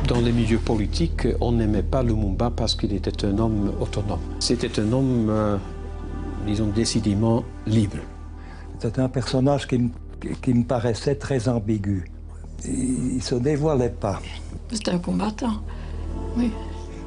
Dans les milieux politiques, on n'aimait pas Lumumba parce qu'il était un homme autonome. C'était un homme, disons, décidément libre. C'était un personnage qui me paraissait très ambigu. Il ne se dévoilait pas. C'était un combattant, oui.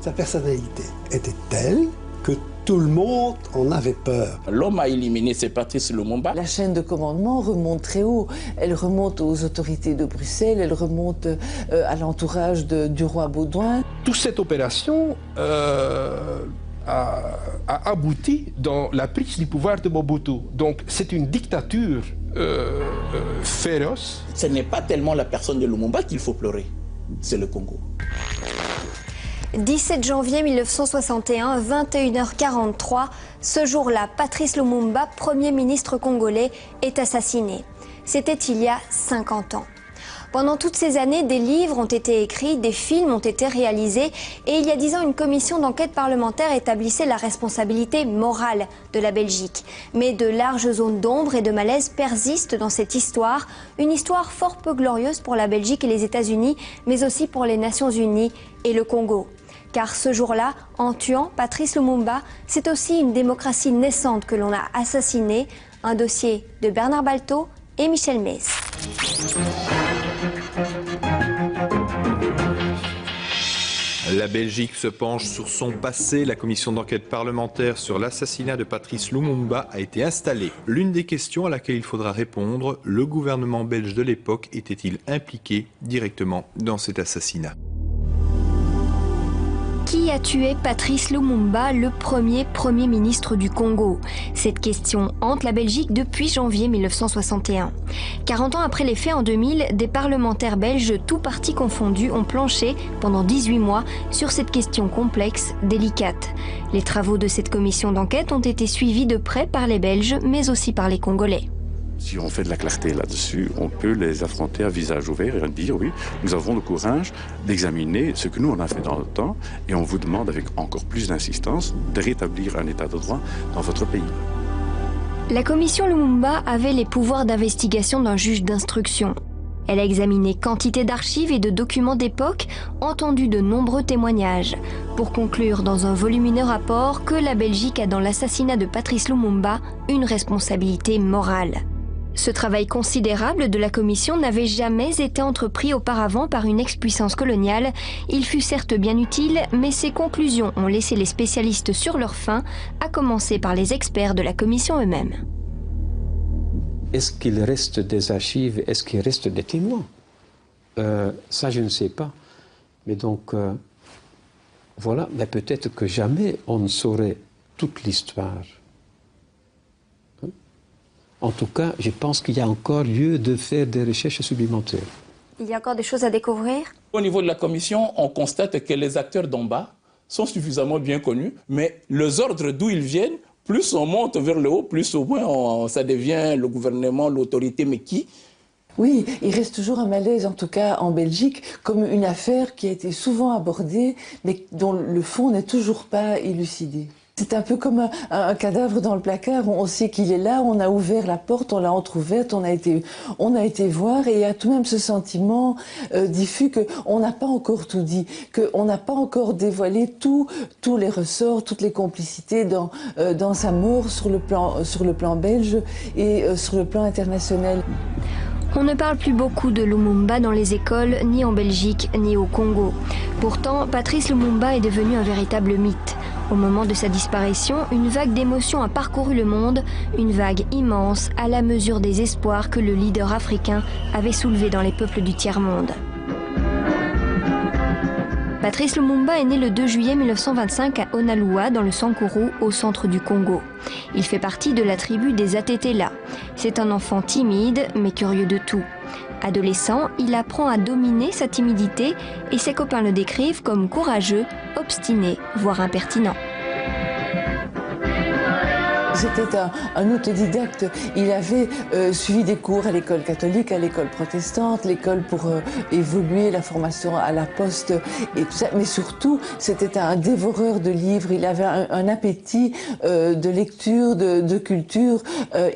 Sa personnalité était telle que tout le monde en avait peur. L'homme à éliminer, c'est Patrice Lumumba. La chaîne de commandement remonte très haut. Elle remonte aux autorités de Bruxelles, elle remonte à l'entourage du roi Baudouin. Toute cette opération a abouti dans la prise du pouvoir de Mobutu. Donc c'est une dictature féroce. Ce n'est pas tellement la personne de Lumumba qu'il faut pleurer, c'est le Congo. 17 janvier 1961, 21h43, ce jour-là, Patrice Lumumba, Premier ministre congolais, est assassiné. C'était il y a 50 ans. Pendant toutes ces années, des livres ont été écrits, des films ont été réalisés et il y a 10 ans, une commission d'enquête parlementaire établissait la responsabilité morale de la Belgique. Mais de larges zones d'ombre et de malaise persistent dans cette histoire, une histoire fort peu glorieuse pour la Belgique et les États-Unis, mais aussi pour les Nations Unies et le Congo. Car ce jour-là, en tuant Patrice Lumumba, c'est aussi une démocratie naissante que l'on a assassinée. Un dossier de Bernard Balto et Michel Metz. La Belgique se penche sur son passé. La commission d'enquête parlementaire sur l'assassinat de Patrice Lumumba a été installée. L'une des questions à laquelle il faudra répondre, le gouvernement belge de l'époque était-il impliqué directement dans cet assassinat ? Qui a tué Patrice Lumumba, le premier Premier ministre du Congo? Cette question hante la Belgique depuis janvier 1961. 40 ans après les faits en 2000, des parlementaires belges, tous partis confondus, ont planché pendant 18 mois sur cette question complexe, délicate. Les travaux de cette commission d'enquête ont été suivis de près par les Belges, mais aussi par les Congolais. Si on fait de la clarté là-dessus, on peut les affronter à visage ouvert et dire oui, nous avons le courage d'examiner ce que nous on a fait dans le temps et on vous demande avec encore plus d'insistance de rétablir un état de droit dans votre pays. La commission Lumumba avait les pouvoirs d'investigation d'un juge d'instruction. Elle a examiné quantité d'archives et de documents d'époque, entendu de nombreux témoignages, pour conclure dans un volumineux rapport que la Belgique a dans l'assassinat de Patrice Lumumba une responsabilité morale. Ce travail considérable de la commission n'avait jamais été entrepris auparavant par une ex-puissance coloniale. Il fut certes bien utile, mais ses conclusions ont laissé les spécialistes sur leur faim, à commencer par les experts de la commission eux-mêmes. Est-ce qu'il reste des archives? Est-ce qu'il reste des témoins? Ça, je ne sais pas. Mais donc, voilà. Mais peut-être que jamais on ne saurait toute l'histoire. En tout cas, je pense qu'il y a encore lieu de faire des recherches supplémentaires. Il y a encore des choses à découvrir? Au niveau de la commission, on constate que les acteurs d'en bas sont suffisamment bien connus, mais les ordres d'où ils viennent, plus on monte vers le haut, plus au moins ça devient le gouvernement, l'autorité, mais qui? Oui, il reste toujours un malaise, en tout cas en Belgique, comme une affaire qui a été souvent abordée, mais dont le fond n'est toujours pas élucidé. C'est un peu comme un cadavre dans le placard, on sait qu'il est là, on a ouvert la porte, on l'a entrouverte, on a été voir et il y a tout de même ce sentiment diffus qu'on n'a pas encore tout dit, qu'on n'a pas encore dévoilé tous les ressorts, toutes les complicités dans sa mort sur le plan belge et sur le plan international. On ne parle plus beaucoup de Lumumba dans les écoles, ni en Belgique, ni au Congo. Pourtant, Patrice Lumumba est devenu un véritable mythe. Au moment de sa disparition, une vague d'émotions a parcouru le monde, une vague immense à la mesure des espoirs que le leader africain avait soulevés dans les peuples du tiers-monde. Patrice Lumumba est né le 2 juillet 1925 à Onalua, dans le Sankuru, au centre du Congo. Il fait partie de la tribu des Atetela. C'est un enfant timide, mais curieux de tout. Adolescent, il apprend à dominer sa timidité et ses copains le décrivent comme courageux, obstiné, voire impertinent. c'était un autodidacte. Il avait suivi des cours à l'école catholique, à l'école protestante, l'école pour évoluer, la formation à la poste et tout ça. Mais surtout, c'était un dévoreur de livres. Il avait un appétit de lecture, de culture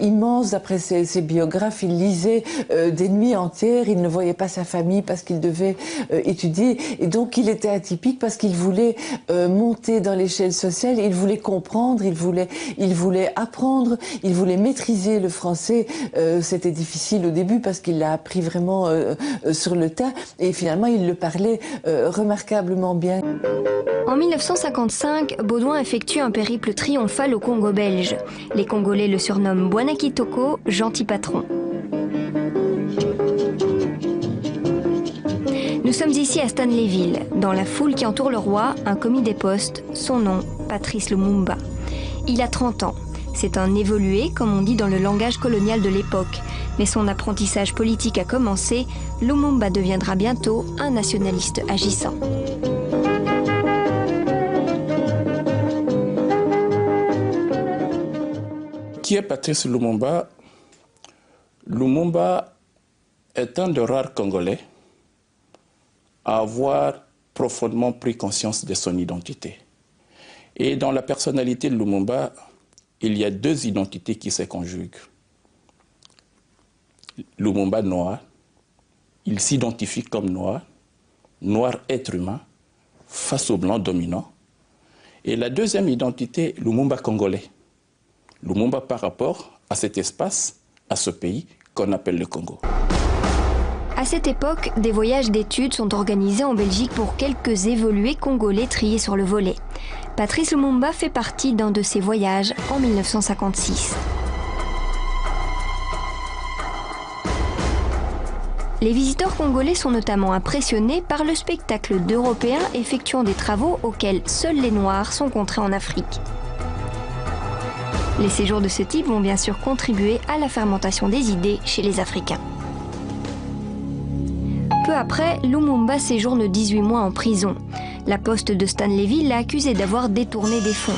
immense. D'après ses biographes, il lisait des nuits entières. Il ne voyait pas sa famille parce qu'il devait étudier. Et donc, il était atypique parce qu'il voulait monter dans l'échelle sociale. Il voulait comprendre, il voulait apprendre, il voulait maîtriser le français. C'était difficile au début parce qu'il l'a appris vraiment sur le tas. Et finalement, il le parlait remarquablement bien. En 1955, Baudouin effectue un périple triomphal au Congo belge. Les Congolais le surnomment Bwana Kitoko, gentil patron. Nous sommes ici à Stanleyville. Dans la foule qui entoure le roi, un commis des postes, son nom, Patrice Lumumba. Il a 30 ans. C'est un évolué, comme on dit dans le langage colonial de l'époque. Mais son apprentissage politique a commencé. Lumumba deviendra bientôt un nationaliste agissant. Qui est Patrice Lumumba? Lumumba est un des rares Congolais à avoir profondément pris conscience de son identité. Et dans la personnalité de Lumumba, il y a deux identités qui se conjuguent. Lumumba noir, il s'identifie comme noir, noir être humain, face au blanc dominant. Et la deuxième identité, Lumumba congolais. Lumumba par rapport à cet espace, à ce pays qu'on appelle le Congo. À cette époque, des voyages d'études sont organisés en Belgique pour quelques évolués congolais triés sur le volet. Patrice Lumumba fait partie d'un de ces voyages en 1956. Les visiteurs congolais sont notamment impressionnés par le spectacle d'Européens effectuant des travaux auxquels seuls les Noirs sont contraints en Afrique. Les séjours de ce type vont bien sûr contribuer à la fermentation des idées chez les Africains. Peu après, Lumumba séjourne 18 mois en prison. La poste de Stanleyville l'a accusé d'avoir détourné des fonds.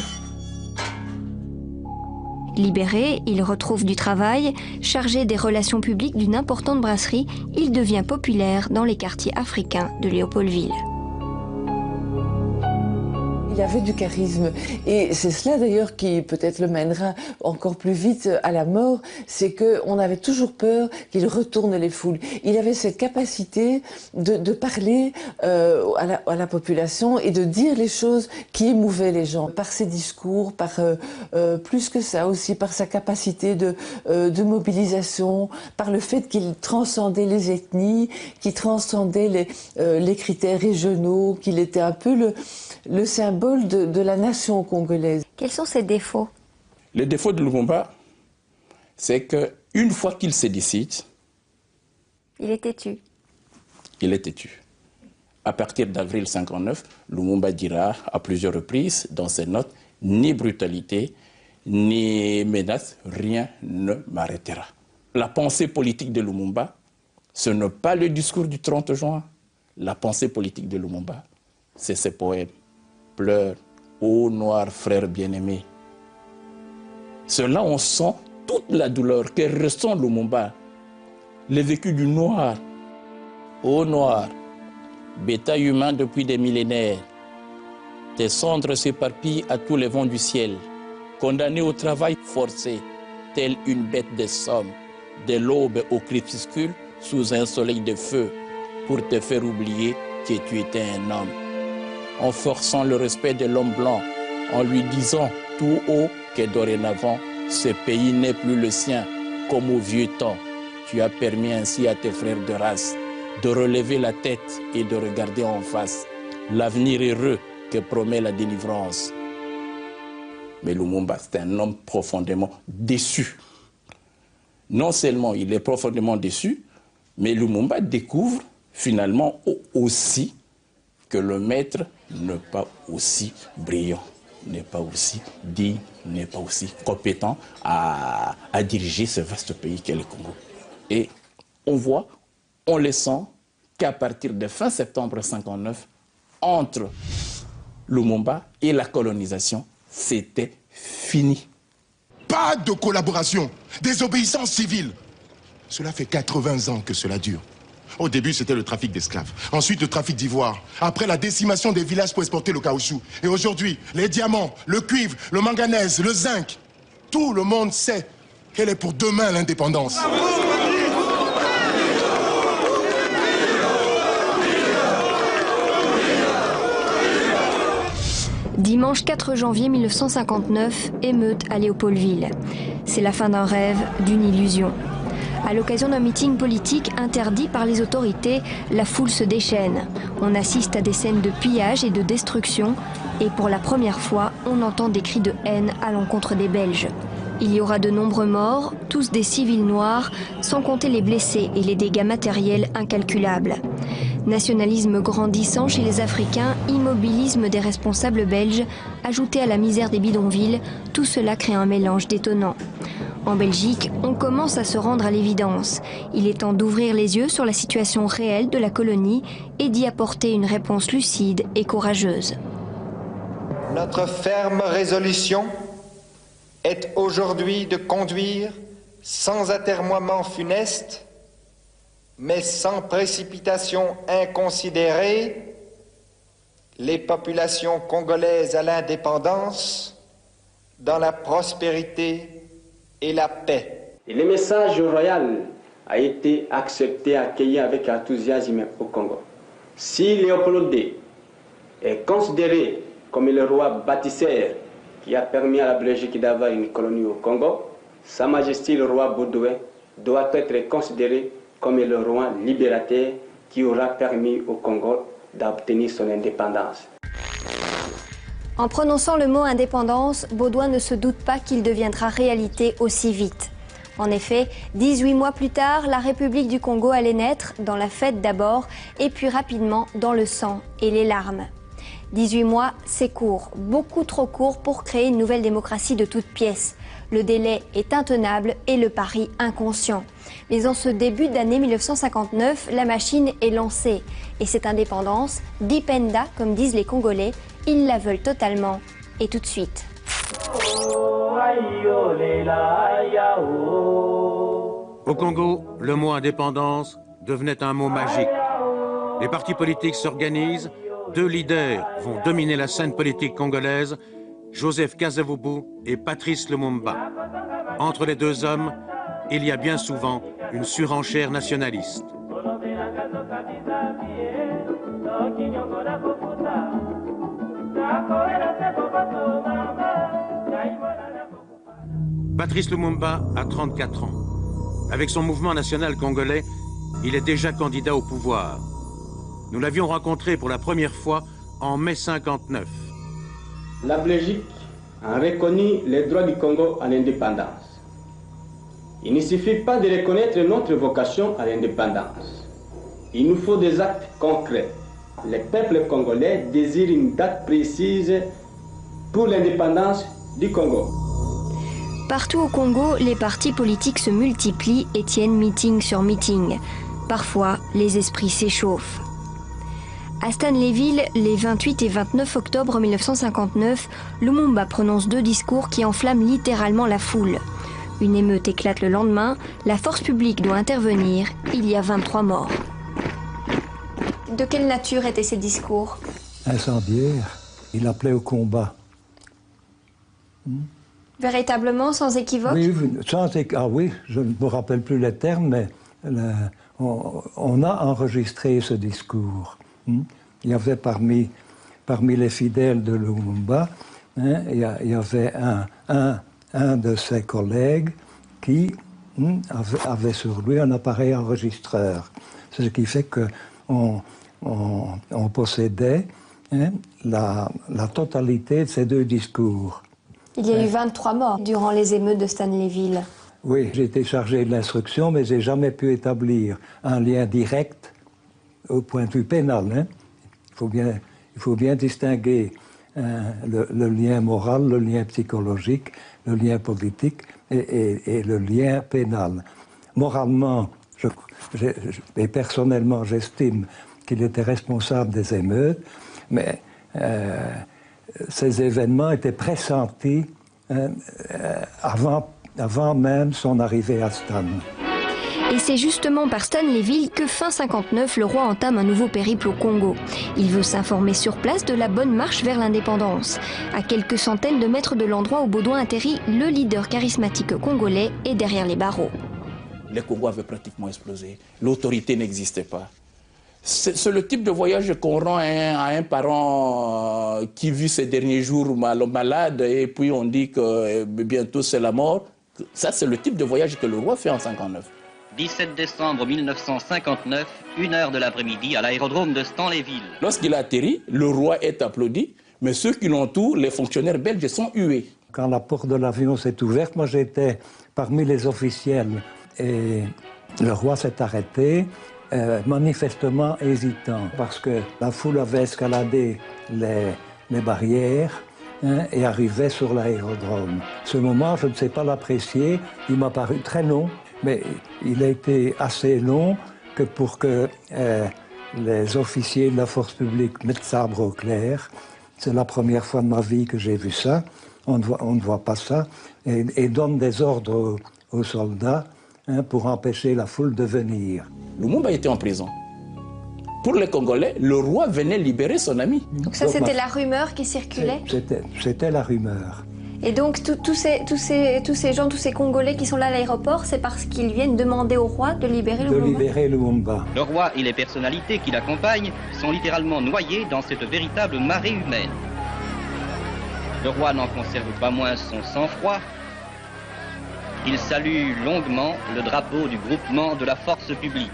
Libéré, il retrouve du travail. Chargé des relations publiques d'une importante brasserie, il devient populaire dans les quartiers africains de Léopoldville. Il avait du charisme et c'est cela d'ailleurs qui peut-être le mènera encore plus vite à la mort, c'est qu'on avait toujours peur qu'il retourne les foules. Il avait cette capacité de parler à la population et de dire les choses qui émouvaient les gens par ses discours, par plus que ça aussi, par sa capacité de mobilisation, par le fait qu'il transcendait les ethnies, qu'il transcendait les critères régionaux, qu'il était un peu le symbole de la nation congolaise. Quels sont ses défauts? Le défaut de Lumumba, c'est qu'une fois qu'il se décide... Il est têtu. Il est têtu. À partir d'avril 1959, Lumumba dira à plusieurs reprises dans ses notes, ni brutalité, ni menace, rien ne m'arrêtera. La pensée politique de Lumumba, ce n'est pas le discours du 30 juin. La pensée politique de Lumumba, c'est ses poèmes. Pleure, ô noir frère bien-aimé. C'est là on sent toute la douleur que ressent Lumumba, le vécu du noir. Ô noir, bétail humain depuis des millénaires, tes cendres s'éparpillent à tous les vents du ciel, condamné au travail forcé, telle une bête de somme, de l'aube au crépuscule, sous un soleil de feu, pour te faire oublier que tu étais un homme. En forçant le respect de l'homme blanc, en lui disant tout haut que dorénavant, ce pays n'est plus le sien, comme au vieux temps. Tu as permis ainsi à tes frères de race de relever la tête et de regarder en face l'avenir heureux que promet la délivrance. Mais Lumumba, c'est un homme profondément déçu. Non seulement il est profondément déçu, mais Lumumba découvre finalement aussi que le maître n'est pas aussi brillant, n'est pas aussi digne, n'est pas aussi compétent à diriger ce vaste pays qu'est le Congo. Et on voit, on le sent, qu'à partir de fin septembre 1959, entre Lumumba et la colonisation, c'était fini. Pas Pas de collaboration. Désobéissance civile. Cela fait 80 ans que cela dure. Au début, c'était le trafic d'esclaves. Ensuite, le trafic d'ivoire. Après, la décimation des villages pour exporter le caoutchouc. Et aujourd'hui, les diamants, le cuivre, le manganèse, le zinc. Tout le monde sait qu'elle est pour demain l'indépendance. Dimanche 4 janvier 1959, émeute à Léopoldville. C'est la fin d'un rêve, d'une illusion. À l'occasion d'un meeting politique interdit par les autorités, la foule se déchaîne. On assiste à des scènes de pillage et de destruction. Et pour la première fois, on entend des cris de haine à l'encontre des Belges. Il y aura de nombreux morts, tous des civils noirs, sans compter les blessés et les dégâts matériels incalculables. Nationalisme grandissant chez les Africains, immobilisme des responsables belges, ajouté à la misère des bidonvilles, tout cela crée un mélange détonnant. En Belgique, on commence à se rendre à l'évidence. Il est temps d'ouvrir les yeux sur la situation réelle de la colonie et d'y apporter une réponse lucide et courageuse. Notre ferme résolution est aujourd'hui de conduire sans atermoiement funeste, mais sans précipitation inconsidérée, les populations congolaises à l'indépendance, dans la prospérité et la paix. Et le message royal a été accepté, accueilli avec enthousiasme au Congo. Si Léopold II est considéré comme le roi bâtisseur qui a permis à la Belgique d'avoir une colonie au Congo, Sa Majesté le roi Baudouin doit être considéré comme le roi libérateur qui aura permis au Congo d'obtenir son indépendance. En prononçant le mot indépendance, Baudouin ne se doute pas qu'il deviendra réalité aussi vite. En effet, 18 mois plus tard, la République du Congo allait naître, dans la fête d'abord, et puis rapidement dans le sang et les larmes. 18 mois, c'est court, beaucoup trop court pour créer une nouvelle démocratie de toutes pièces. Le délai est intenable et le pari inconscient. Mais en ce début d'année 1959, la machine est lancée. Et cette indépendance, Dipenda, comme disent les Congolais, ils la veulent totalement et tout de suite. Au Congo, le mot indépendance devenait un mot magique. Les partis politiques s'organisent, deux leaders vont dominer la scène politique congolaise, Joseph Kasavubu et Patrice Lumumba. Entre les deux hommes, il y a bien souvent une surenchère nationaliste. Patrice Lumumba a 34 ans. Avec son mouvement national congolais, il est déjà candidat au pouvoir. Nous l'avions rencontré pour la première fois en mai 59. La Belgique a reconnu les droits du Congo à l'indépendance. Il ne suffit pas de reconnaître notre vocation à l'indépendance. Il nous faut des actes concrets. Le peuple congolais désire une date précise pour l'indépendance du Congo. Partout au Congo, les partis politiques se multiplient et tiennent meeting sur meeting. Parfois, les esprits s'échauffent. À Stanleyville, les 28 et 29 octobre 1959, Lumumba prononce deux discours qui enflamment littéralement la foule. Une émeute éclate le lendemain, la force publique doit intervenir, il y a 23 morts. De quelle nature étaient ces discours? Incendiaire. Il appelait au combat. Véritablement, sans équivoque? Oui, oui, je ne me rappelle plus les termes, mais on a enregistré ce discours. Il y avait parmi les fidèles de Lumumba, il y avait un de ses collègues qui avait sur lui un appareil enregistreur. Ce qui fait qu'on possédait la totalité de ces deux discours. Il y a eu 23 morts durant les émeutes de Stanleyville. Oui, j'ai été chargé de l'instruction, mais je n'ai jamais pu établir un lien direct au point de vue pénal. Il faut bien distinguer le lien moral, le lien psychologique, le lien politique et le lien pénal. Moralement, et personnellement, j'estime qu'il était responsable des émeutes, mais ces événements étaient pressentis avant même son arrivée à Stan. Et c'est justement par Stanleyville que fin 59, le roi entame un nouveau périple au Congo. Il veut s'informer sur place de la bonne marche vers l'indépendance. À quelques centaines de mètres de l'endroit où Baudouin atterrit, le leader charismatique congolais est derrière les barreaux. Les Congos avaient pratiquement explosé. L'autorité n'existait pas. C'est le type de voyage qu'on rend à un parent qui vit ces derniers jours malade et puis on dit que bientôt c'est la mort. Ça, c'est le type de voyage que le roi fait en 59. 17 décembre 1959, 1h de l'après-midi, à l'aérodrome de Stanleyville. Lorsqu'il a atterri, le roi est applaudi, mais ceux qui l'entourent, les fonctionnaires belges, sont hués. Quand la porte de l'avion s'est ouverte, moi j'étais parmi les officiels et le roi s'est arrêté, manifestement hésitant, parce que la foule avait escaladé les barrières et arrivait sur l'aérodrome. Ce moment, je ne sais pas l'apprécier, il m'a paru très long. Mais il a été assez long que pour que les officiers de la force publique mettent sabre au clair. C'est la première fois de ma vie que j'ai vu ça. On ne voit pas ça. Et donne des ordres aux soldats pour empêcher la foule de venir. Lumumba était en prison. Pour les Congolais, le roi venait libérer son ami. Donc ça, c'était la rumeur qui circulait? C'était la rumeur. Et donc tous ces gens, tous ces Congolais qui sont là à l'aéroport, c'est parce qu'ils viennent demander au roi de libérer Lumumba. Le roi et les personnalités qui l'accompagnent sont littéralement noyés dans cette véritable marée humaine. Le roi n'en conserve pas moins son sang-froid. Il salue longuement le drapeau du groupement de la force publique.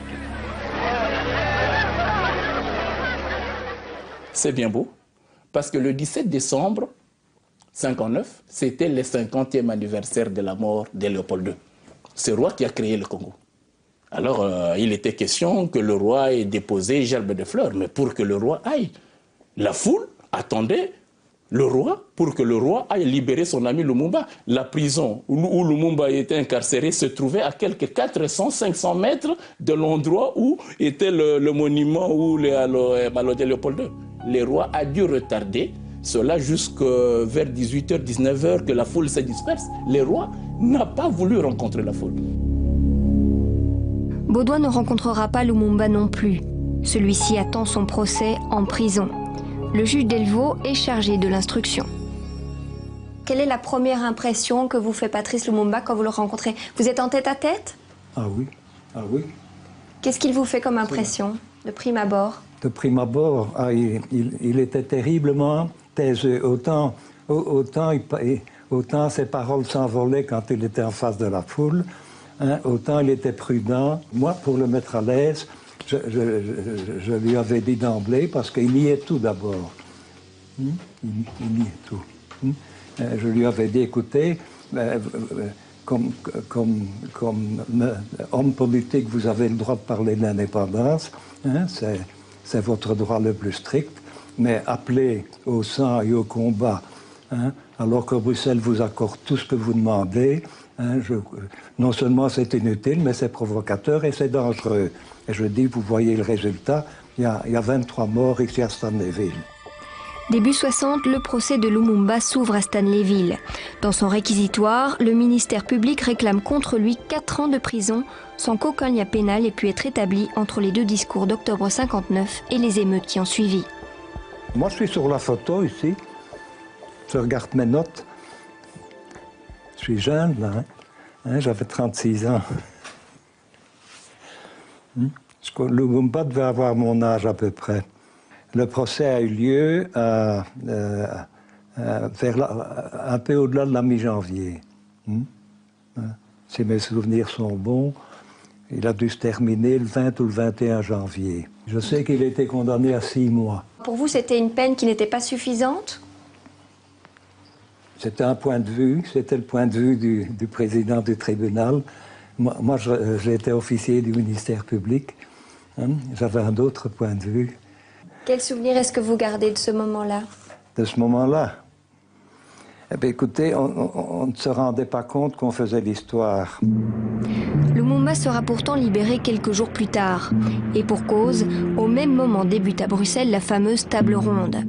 C'est bien beau, parce que le 17 décembre 59, c'était le 50e anniversaire de la mort de Léopold II. C'est le roi qui a créé le Congo. Alors, il était question que le roi ait déposé gerbe de fleurs, mais pour que le roi aille, la foule attendait le roi pour que le roi aille libérer son ami Lumumba. La prison où Lumumba était incarcéré se trouvait à quelques 400-500 mètres de l'endroit où était le monument où malodé Léopold II. Le roi a dû retarder cela jusqu'à vers 18h, 19h, que la foule se disperse. Le roi n'a pas voulu rencontrer la foule. Baudouin ne rencontrera pas Lumumba non plus. Celui-ci attend son procès en prison. Le juge Delvaux est chargé de l'instruction. Quelle est la première impression que vous fait Patrice Lumumba quand vous le rencontrez? Vous êtes en tête-à-tête? Ah oui, ah oui. Qu'est-ce qu'il vous fait comme impression, de prime abord? De prime abord, il était terriblement taiseux. Autant ses paroles s'envolaient quand il était en face de la foule, autant il était prudent. Moi, pour le mettre à l'aise, je lui avais dit d'emblée, parce qu'il niait tout d'abord. Il niait tout. Je lui avais dit, écoutez, comme homme politique, vous avez le droit de parler de l'indépendance, c'est votre droit le plus strict, mais appelez au sang et au combat, alors que Bruxelles vous accorde tout ce que vous demandez, non seulement c'est inutile, mais c'est provocateur et c'est dangereux. Et je dis, vous voyez le résultat, il y a 23 morts ici à Stanleyville. Début 60, le procès de Lumumba s'ouvre à Stanleyville. Dans son réquisitoire, le ministère public réclame contre lui 4 ans de prison sans qu'aucun lien pénal ait pu être établi entre les deux discours d'octobre 59 et les émeutes qui ont suivi. Moi, je suis sur la photo ici. Je regarde mes notes. Je suis jeune, là. J'avais 36 ans. Lumumba devait avoir mon âge à peu près. Le procès a eu lieu un peu au-delà de la mi-janvier. Si mes souvenirs sont bons, il a dû se terminer le 20 ou le 21 janvier. Je sais qu'il a été condamné à 6 mois. Pour vous, c'était une peine qui n'était pas suffisante? C'était un point de vue, c'était le point de vue du président du tribunal. Moi j'étais officier du ministère public. J'avais un autre point de vue. Quel souvenir est-ce que vous gardez de ce moment-là? De ce moment-là? Eh bien, écoutez, on ne se rendait pas compte qu'on faisait l'histoire. Lumumba sera pourtant libéré quelques jours plus tard. Et pour cause, au même moment débute à Bruxelles la fameuse table ronde.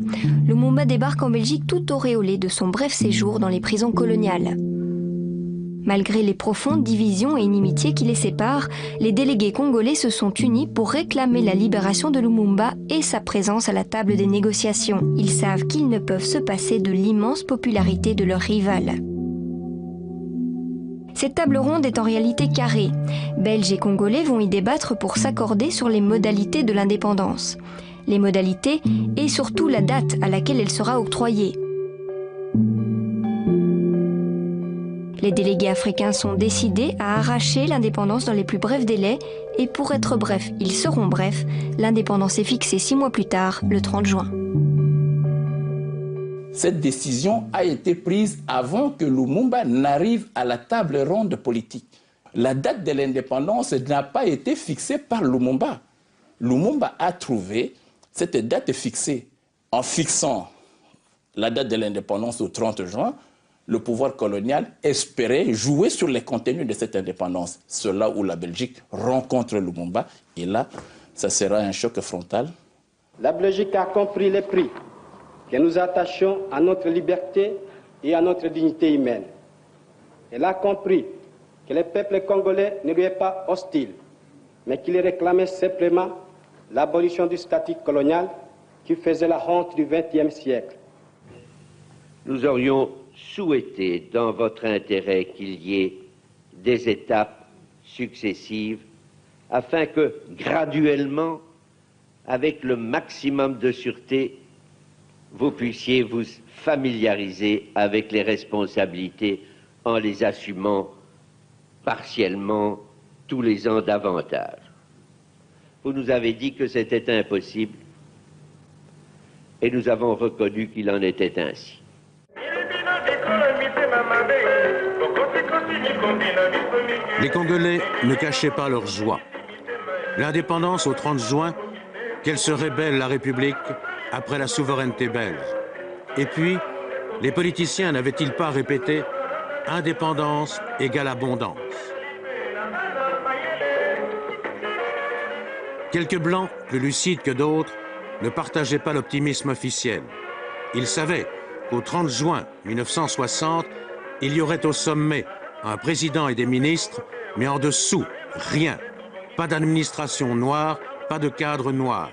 Lumumba débarque en Belgique tout auréolé de son bref séjour dans les prisons coloniales. Malgré les profondes divisions et inimitiés qui les séparent, les délégués congolais se sont unis pour réclamer la libération de Lumumba et sa présence à la table des négociations. Ils savent qu'ils ne peuvent se passer de l'immense popularité de leur rival. Cette table ronde est en réalité carrée. Belges et Congolais vont y débattre pour s'accorder sur les modalités de l'indépendance. Les modalités et surtout la date à laquelle elle sera octroyée. Les délégués africains sont décidés à arracher l'indépendance dans les plus brefs délais et pour être brefs, ils seront brefs, l'indépendance est fixée 6 mois plus tard, le 30 juin. Cette décision a été prise avant que Lumumba n'arrive à la table ronde politique. La date de l'indépendance n'a pas été fixée par Lumumba. Lumumba a trouvé cette date fixée. En fixant la date de l'indépendance au 30 juin, le pouvoir colonial espérait jouer sur les contenus de cette indépendance. C'est là où la Belgique rencontre Lumumba. Et là, ça sera un choc frontal. La Belgique a compris les prix que nous attachons à notre liberté et à notre dignité humaine. Elle a compris que le peuple congolais ne lui est pas hostile, mais qu'il réclamait simplement l'abolition du statut colonial qui faisait la honte du XXe siècle. Nous aurions souhaité, dans votre intérêt, qu'il y ait des étapes successives afin que, graduellement, avec le maximum de sûreté, vous puissiez vous familiariser avec les responsabilités en les assumant partiellement tous les ans davantage. Vous nous avez dit que c'était impossible et nous avons reconnu qu'il en était ainsi. Les Congolais ne cachaient pas leur joie. L'indépendance au 30 juin, qu'elle serait belle la République après la souveraineté belge. Et puis, les politiciens n'avaient-ils pas répété « indépendance égale abondance ». Quelques Blancs, plus lucides que d'autres, ne partageaient pas l'optimisme officiel. Ils savaient qu'au 30 juin 1960, il y aurait au sommet un président et des ministres, mais en dessous, rien. Pas d'administration noire, pas de cadre noir.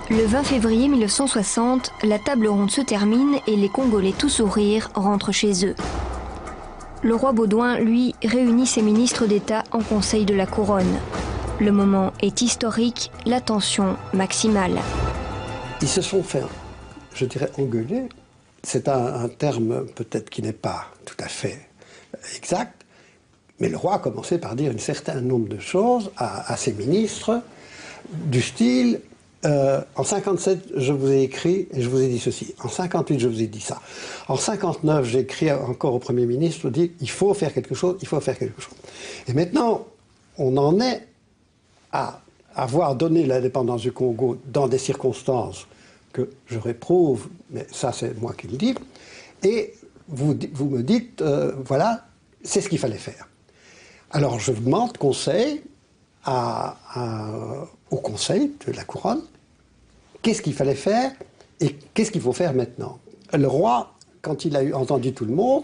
Le 20 février 1960, la table ronde se termine et les Congolais tout sourire rentrent chez eux. Le roi Baudouin, lui, réunit ses ministres d'État en Conseil de la Couronne. Le moment est historique, la tension maximale. Ils se sont fait, je dirais, engueuler. C'est un terme peut-être qui n'est pas tout à fait exact, mais le roi a commencé par dire un certain nombre de choses à ses ministres, du style en 57, je vous ai écrit et je vous ai dit ceci. En 58, je vous ai dit ça. En 59, j'ai écrit encore au Premier ministre, je dis il faut faire quelque chose, il faut faire quelque chose. Et maintenant, on en est à avoir donné l'indépendance du Congo dans des circonstances que je réprouve, mais ça c'est moi qui le dis, et vous me dites, voilà, c'est ce qu'il fallait faire. Alors je demande conseil au Conseil de la Couronne, qu'est-ce qu'il fallait faire et qu'est-ce qu'il faut faire maintenant. Le roi, quand il a entendu tout le monde,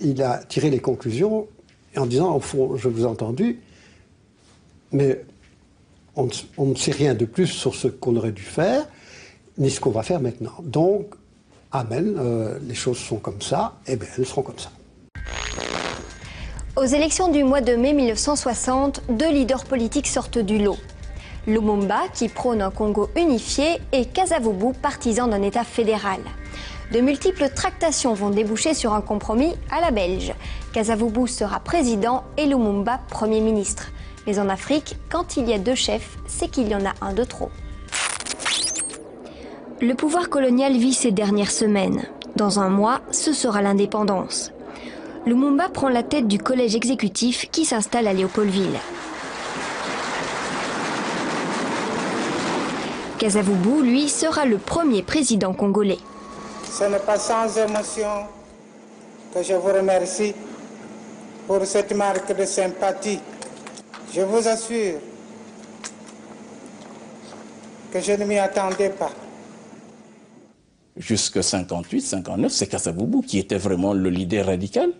il a tiré les conclusions en disant, au fond, je vous ai entendu, mais on ne sait rien de plus sur ce qu'on aurait dû faire, ni ce qu'on va faire maintenant. Donc, amen, les choses sont comme ça, et bien elles seront comme ça. Aux élections du mois de mai 1960, deux leaders politiques sortent du lot. Lumumba, qui prône un Congo unifié, et Kasavubu, partisan d'un État fédéral. De multiples tractations vont déboucher sur un compromis à la belge. Kasavubu sera président et Lumumba Premier ministre. Mais en Afrique, quand il y a deux chefs, c'est qu'il y en a un de trop. Le pouvoir colonial vit ses dernières semaines. Dans un mois, ce sera l'indépendance. Lumumba prend la tête du collège exécutif qui s'installe à Léopoldville. Kasavubu, lui, sera le premier président congolais. Ce n'est pas sans émotion que je vous remercie pour cette marque de sympathie. Je vous assure que je ne m'y attendais pas. Jusqu'en 58, 59, c'est Kasavubu qui était vraiment le leader radical.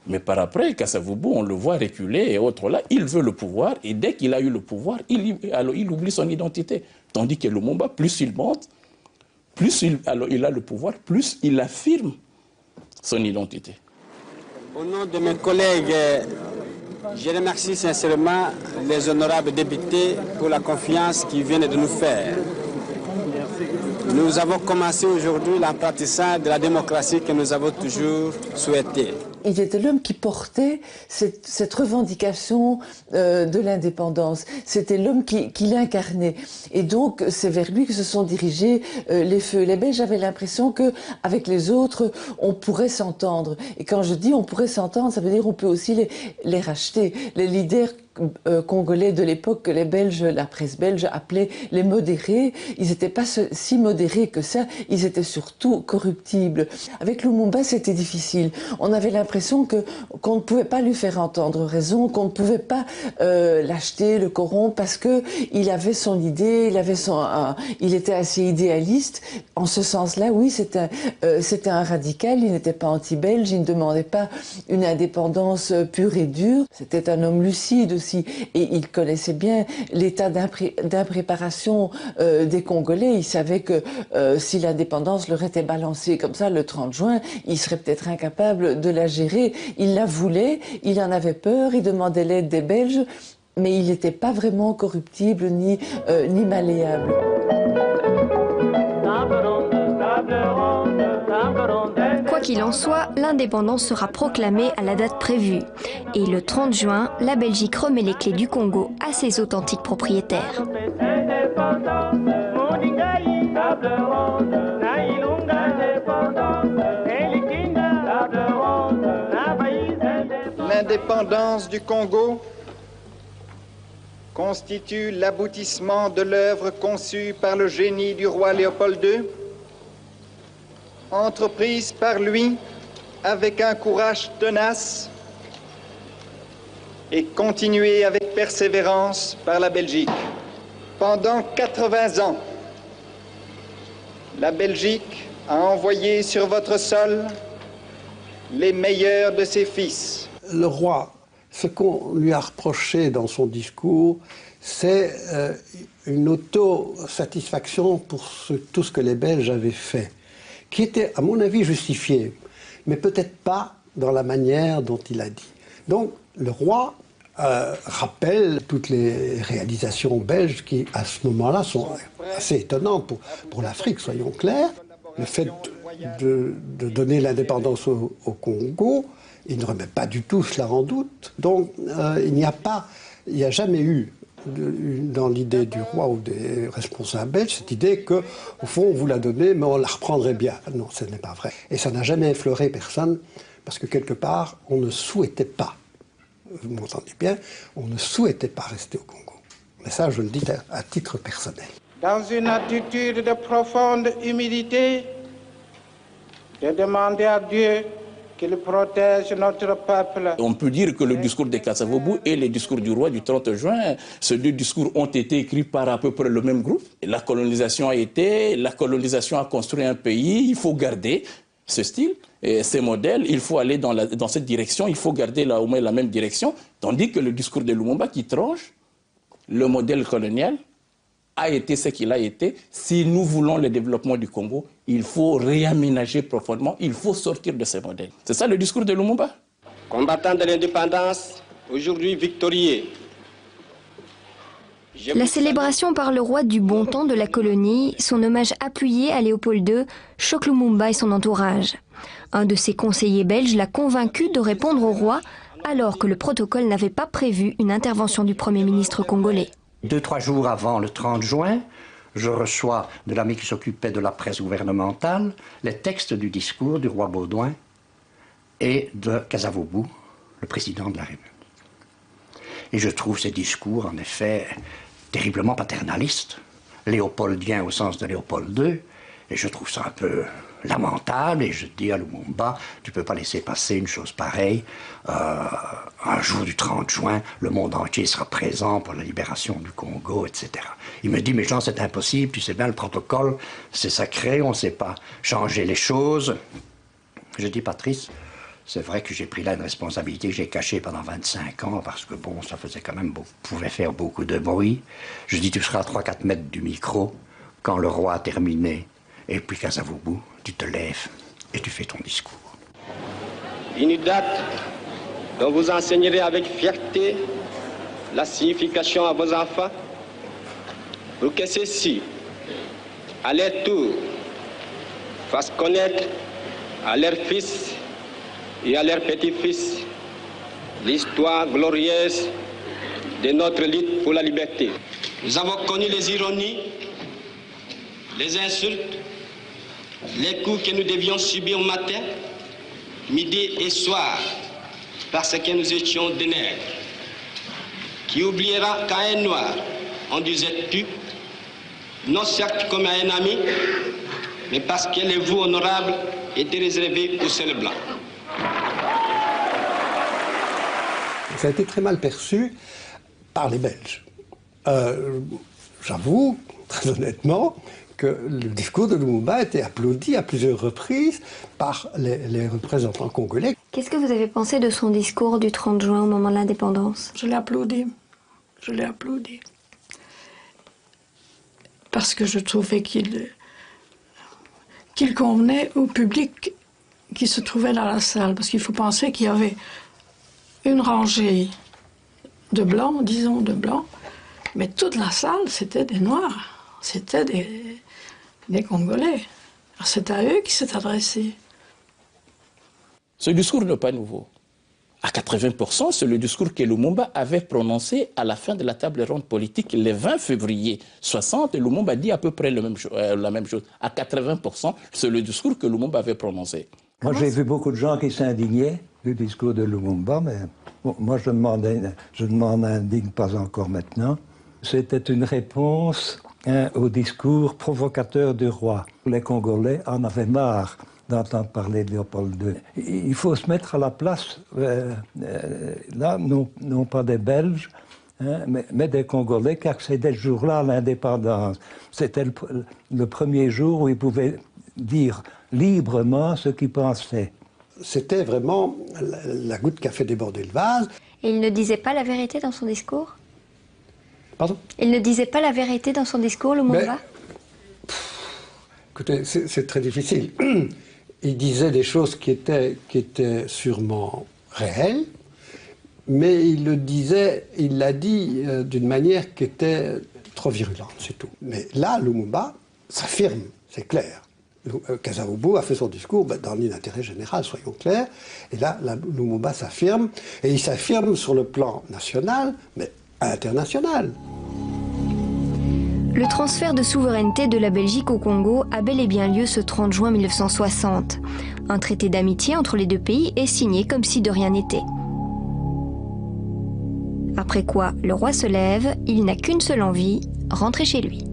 Mais par après, Kasavubu, on le voit reculer et autres là, il veut le pouvoir et dès qu'il a eu le pouvoir, il oublie son identité. Tandis que Lumumba, plus il monte, plus il a le pouvoir, plus il affirme son identité. Au nom de mes collègues, je remercie sincèrement les honorables députés pour la confiance qu'ils viennent de nous faire. Nous avons commencé aujourd'hui l'apprentissage de la démocratie que nous avons toujours souhaité. Il était l'homme qui portait cette revendication de l'indépendance. C'était l'homme qui l'incarnait. Et donc, c'est vers lui que se sont dirigés les feux. Les Belges avaient l'impression qu'avec les autres, on pourrait s'entendre. Et quand je dis on pourrait s'entendre, ça veut dire on peut aussi les racheter. Les leaders congolais de l'époque que les Belges, la presse belge appelait les modérés, ils n'étaient pas si modérés que ça, ils étaient surtout corruptibles. Avec Lumumba, c'était difficile. On avait l'impression qu'on ne pouvait pas lui faire entendre raison, qu'on ne pouvait pas l'acheter, le corrompre, parce que il avait son idée, il était assez idéaliste. En ce sens-là, oui, c'était un radical, il n'était pas anti-belge, il ne demandait pas une indépendance pure et dure. C'était un homme lucide aussi, et il connaissait bien l'état d'impréparation des Congolais. Il savait que si l'indépendance leur était balancée comme ça le 30 juin, il serait peut-être incapable de la gérer. Il la voulait, il en avait peur, il demandait l'aide des Belges, mais il n'était pas vraiment corruptible ni malléable. Quoi qu'il en soit, l'indépendance sera proclamée à la date prévue. Et le 30 juin, la Belgique remet les clés du Congo à ses authentiques propriétaires. L'indépendance du Congo constitue l'aboutissement de l'œuvre conçue par le génie du roi Léopold II, entreprise par lui avec un courage tenace et continuée avec persévérance par la Belgique. Pendant 80 ans, la Belgique a envoyé sur votre sol les meilleurs de ses fils. Le roi, ce qu'on lui a reproché dans son discours, c'est une autosatisfaction pour tout ce que les Belges avaient fait, qui était, à mon avis, justifié, mais peut-être pas dans la manière dont il a dit. Donc, le roi rappelle toutes les réalisations belges qui, à ce moment-là, sont assez étonnantes pour l'Afrique, soyons clairs. Le fait de donner l'indépendance au Congo, il ne remet pas du tout cela en doute. Donc, il n'y a jamais eu dans l'idée du roi ou des responsables belges, cette idée qu'au fond, on vous l'a donnée, mais on la reprendrait bien. Non, ce n'est pas vrai. Et ça n'a jamais effleuré personne, parce que quelque part, on ne souhaitait pas, vous m'entendez bien, on ne souhaitait pas rester au Congo. Mais ça, je le dis à titre personnel. Dans une attitude de profonde humilité, de demander à Dieu qu'il protège notre peuple. On peut dire que le discours de Kasavubu et le discours du roi du 30 juin, ces deux discours ont été écrits par à peu près le même groupe. La colonisation a construit un pays, il faut garder ce style et ces modèles, il faut aller dans cette direction, il faut garder au moins la même direction, tandis que le discours de Lumumba qui tranche le modèle colonial a été ce qu'il a été. Si nous voulons le développement du Congo, il faut réaménager profondément, il faut sortir de ces modèles. C'est ça le discours de Lumumba. Combattant de l'indépendance, aujourd'hui victorieux. La célébration par le roi du bon temps de la colonie, son hommage appuyé à Léopold II, choque Lumumba et son entourage. Un de ses conseillers belges l'a convaincu de répondre au roi, alors que le protocole n'avait pas prévu une intervention du Premier ministre congolais. 2-3 jours avant le 30 juin, je reçois de l'ami qui s'occupait de la presse gouvernementale les textes du discours du roi Baudouin et de Kasavubu, le président de la République. Et je trouve ces discours, en effet, terriblement paternalistes, léopoldien au sens de Léopold II, Et je trouve ça un peu lamentable, et je dis à Lumumba, tu ne peux pas laisser passer une chose pareille. Un jour du 30 juin, le monde entier sera présent pour la libération du Congo, etc. Il me dit, mais Jean, c'est impossible, tu sais bien, le protocole, c'est sacré, on ne sait pas changer les choses. Je dis, Patrice, c'est vrai que j'ai pris là une responsabilité que j'ai cachée pendant 25 ans, parce que bon, ça faisait quand même, pouvait faire beaucoup de bruit. Je dis, tu seras à 3-4 mètres du micro, quand le roi a terminé, et puis Kasavubu, tu te lèves et tu fais ton discours. Une date dont vous enseignerez avec fierté la signification à vos enfants, pour que ceux-ci, à leur tour, fassent connaître à leurs fils et à leurs petits-fils l'histoire glorieuse de notre lutte pour la liberté. Nous avons connu les ironies, les insultes, les coups que nous devions subir matin, midi et soir, parce que nous étions des nègres. Qui oubliera qu'à un noir, on disait tu, non certes comme à un ami, mais parce que les vous honorables étaient réservés aux seuls blancs. Ça a été très mal perçu par les Belges. J'avoue, très honnêtement, que le discours de Lumumba a été applaudi à plusieurs reprises par les représentants congolais. Qu'est-ce que vous avez pensé de son discours du 30 juin au moment de l'indépendance? Je l'ai applaudi. Je l'ai applaudi. Parce que je trouvais qu'il convenait au public qui se trouvait dans la salle. Parce qu'il faut penser qu'il y avait une rangée de blancs, disons de blancs, mais toute la salle, c'était des Noirs. C'était des Congolais. C'est à eux qu'il s'est adressé. Ce discours n'est pas nouveau. À 80%, c'est le discours que Lumumba avait prononcé à la fin de la table ronde politique le 20 février 60. Et Lumumba dit à peu près la même chose. À 80%, c'est le discours que Lumumba avait prononcé. Moi, j'ai vu beaucoup de gens qui s'indignaient du discours de Lumumba, mais bon, moi, je ne m'en indigne pas encore maintenant. C'était une réponse au discours provocateur du roi. Les Congolais en avaient marre d'entendre parler de Léopold II. Il faut se mettre à la place, là, non pas des Belges, hein, mais des Congolais, car c'était ce jour-là à l'indépendance. C'était le premier jour où ils pouvaient dire librement ce qu'ils pensaient. C'était vraiment la goutte qui a fait déborder le vase. Et il ne disait pas la vérité dans son discours? Pardon? Il ne disait pas la vérité dans son discours, Lumumba? Écoutez, c'est très difficile. Il disait des choses qui étaient sûrement réelles, mais il l'a dit d'une manière qui était trop virulente, c'est tout. Mais là, Lumumba s'affirme, c'est clair. Kasavubu a fait son discours dans l'intérêt général, soyons clairs, et là, Lumumba s'affirme, et il s'affirme sur le plan national, mais international. Le transfert de souveraineté de la Belgique au Congo a bel et bien lieu ce 30 juin 1960. Un traité d'amitié entre les deux pays est signé comme si de rien n'était. Après quoi, le roi se lève, il n'a qu'une seule envie, rentrer chez lui.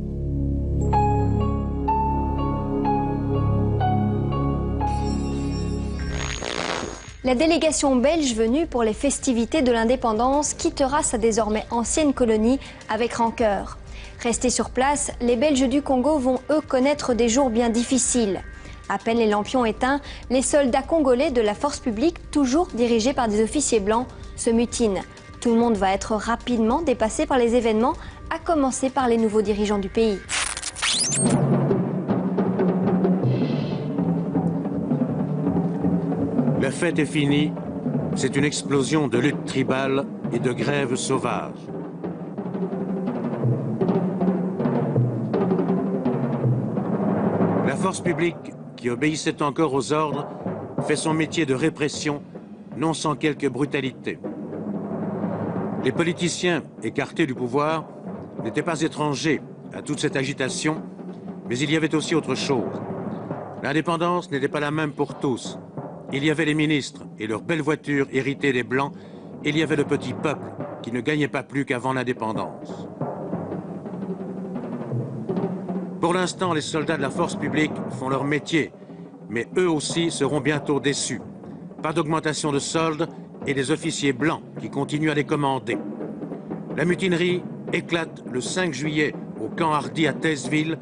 La délégation belge venue pour les festivités de l'indépendance quittera sa désormais ancienne colonie avec rancœur. Restés sur place, les Belges du Congo vont eux connaître des jours bien difficiles. À peine les lampions éteints, les soldats congolais de la force publique, toujours dirigés par des officiers blancs, se mutinent. Tout le monde va être rapidement dépassé par les événements, à commencer par les nouveaux dirigeants du pays. La fête est finie, c'est une explosion de lutte tribale et de grève sauvage. La force publique, qui obéissait encore aux ordres, fait son métier de répression, non sans quelque brutalité. Les politiciens, écartés du pouvoir, n'étaient pas étrangers à toute cette agitation, mais il y avait aussi autre chose. L'indépendance n'était pas la même pour tous. Il y avait les ministres et leurs belles voitures héritées des Blancs, et il y avait le petit peuple qui ne gagnait pas plus qu'avant l'indépendance. Pour l'instant, les soldats de la force publique font leur métier, mais eux aussi seront bientôt déçus. Pas d'augmentation de soldes et des officiers blancs qui continuent à les commander. La mutinerie éclate le 5 juillet au camp Hardy à Taizville.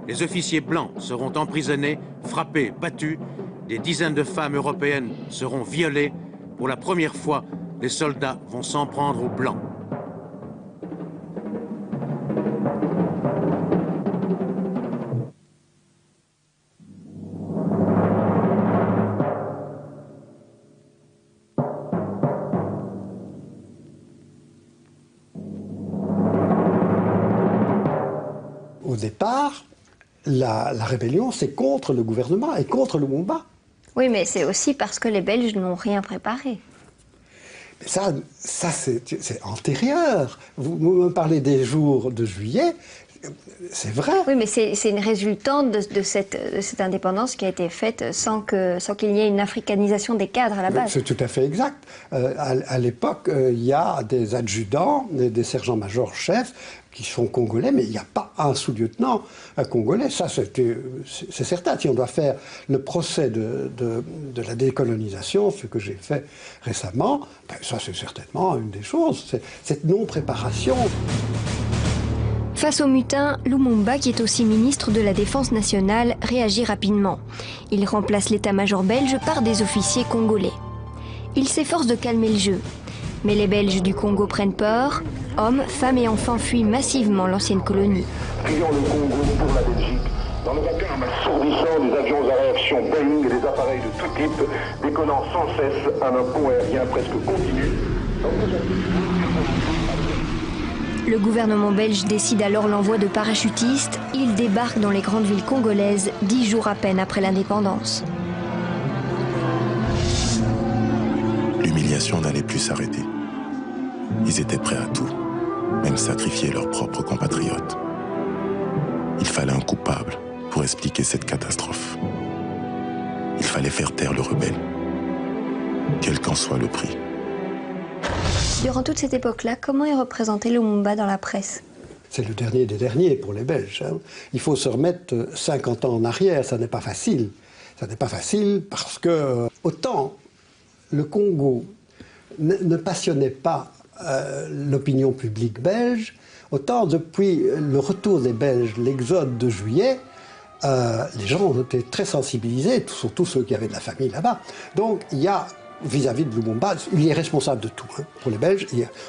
Les officiers blancs seront emprisonnés, frappés, battus. Des dizaines de femmes européennes seront violées. Pour la première fois, les soldats vont s'en prendre aux blancs. Au départ, la rébellion, c'est contre le gouvernement et contre Lumumba. Oui, mais c'est aussi parce que les Belges n'ont rien préparé. Mais ça c'est antérieur. Vous me parlez des jours de juillet, c'est vrai. Oui, mais c'est une résultante de cette indépendance qui a été faite sans qu'il y ait une africanisation des cadres à la base. C'est tout à fait exact. À l'époque, il y a des adjudants, des sergents-majors chefs qui sont congolais, mais il n'y a pas un sous-lieutenant congolais. Ça, c'est certain. Si on doit faire le procès de la décolonisation, ce que j'ai fait récemment, ben ça, c'est certainement une des choses. Cette non-préparation. Face au mutin, Lumumba, qui est aussi ministre de la Défense nationale, réagit rapidement. Il remplace l'état-major belge par des officiers congolais. Il s'efforce de calmer le jeu. Mais les Belges du Congo prennent peur. Hommes, femmes et enfants fuient massivement l'ancienne colonie. Prions le Congo pour la Belgique. Dans le vacarme assourdissant des avions à réaction Boeing et des appareils de tout type, décollant sans cesse à un pont aérien presque continu. Le gouvernement belge décide alors l'envoi de parachutistes. Ils débarquent dans les grandes villes congolaises 10 jours à peine après l'indépendance. L'humiliation n'allait plus s'arrêter. Ils étaient prêts à tout, même sacrifier leurs propres compatriotes. Il fallait un coupable pour expliquer cette catastrophe. Il fallait faire taire le rebelle, quel qu'en soit le prix. Durant toute cette époque-là, comment est représenté Lumumba dans la presse? C'est le dernier des derniers pour les Belges. Il faut se remettre 50 ans en arrière, ça n'est pas facile. Ça n'est pas facile parce que autant le Congo ne passionnait pas l'opinion publique belge, autant depuis le retour des Belges, l'exode de juillet, les gens ont été très sensibilisés, surtout ceux qui avaient de la famille là-bas. Donc il y a, vis-à-vis de Lumumba, il est responsable de tout. Hein. Pour les Belges,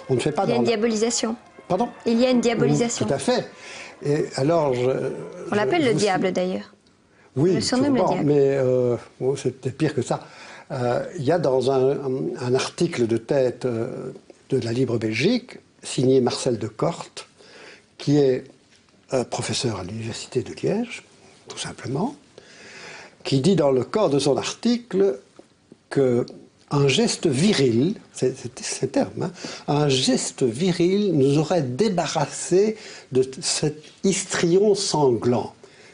on ne fait pas... Il y a une diabolisation. Pardon? Il y a une diabolisation. Oui, tout à fait. Et alors, on l'appelle le diable d'ailleurs. Oui, le surnomme le diable. Mais bon, c'était pire que ça. Il y a dans un article de tête de la Libre Belgique, signé Marcel de Corte, qui est professeur à l'Université de Liège, tout simplement, qui dit dans le corps de son article qu'un geste viril, c'est ce terme, hein, un geste viril nous aurait débarrassé de cet histrion sanglant.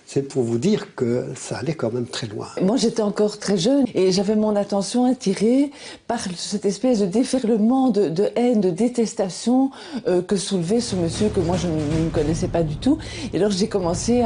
C'est pour vous dire que ça allait quand même très loin. Moi, j'étais encore très jeune et j'avais mon attention attirée par cette espèce de déferlement de haine, de détestation que soulevait ce monsieur que moi je ne connaissais pas du tout. Et alors j'ai commencé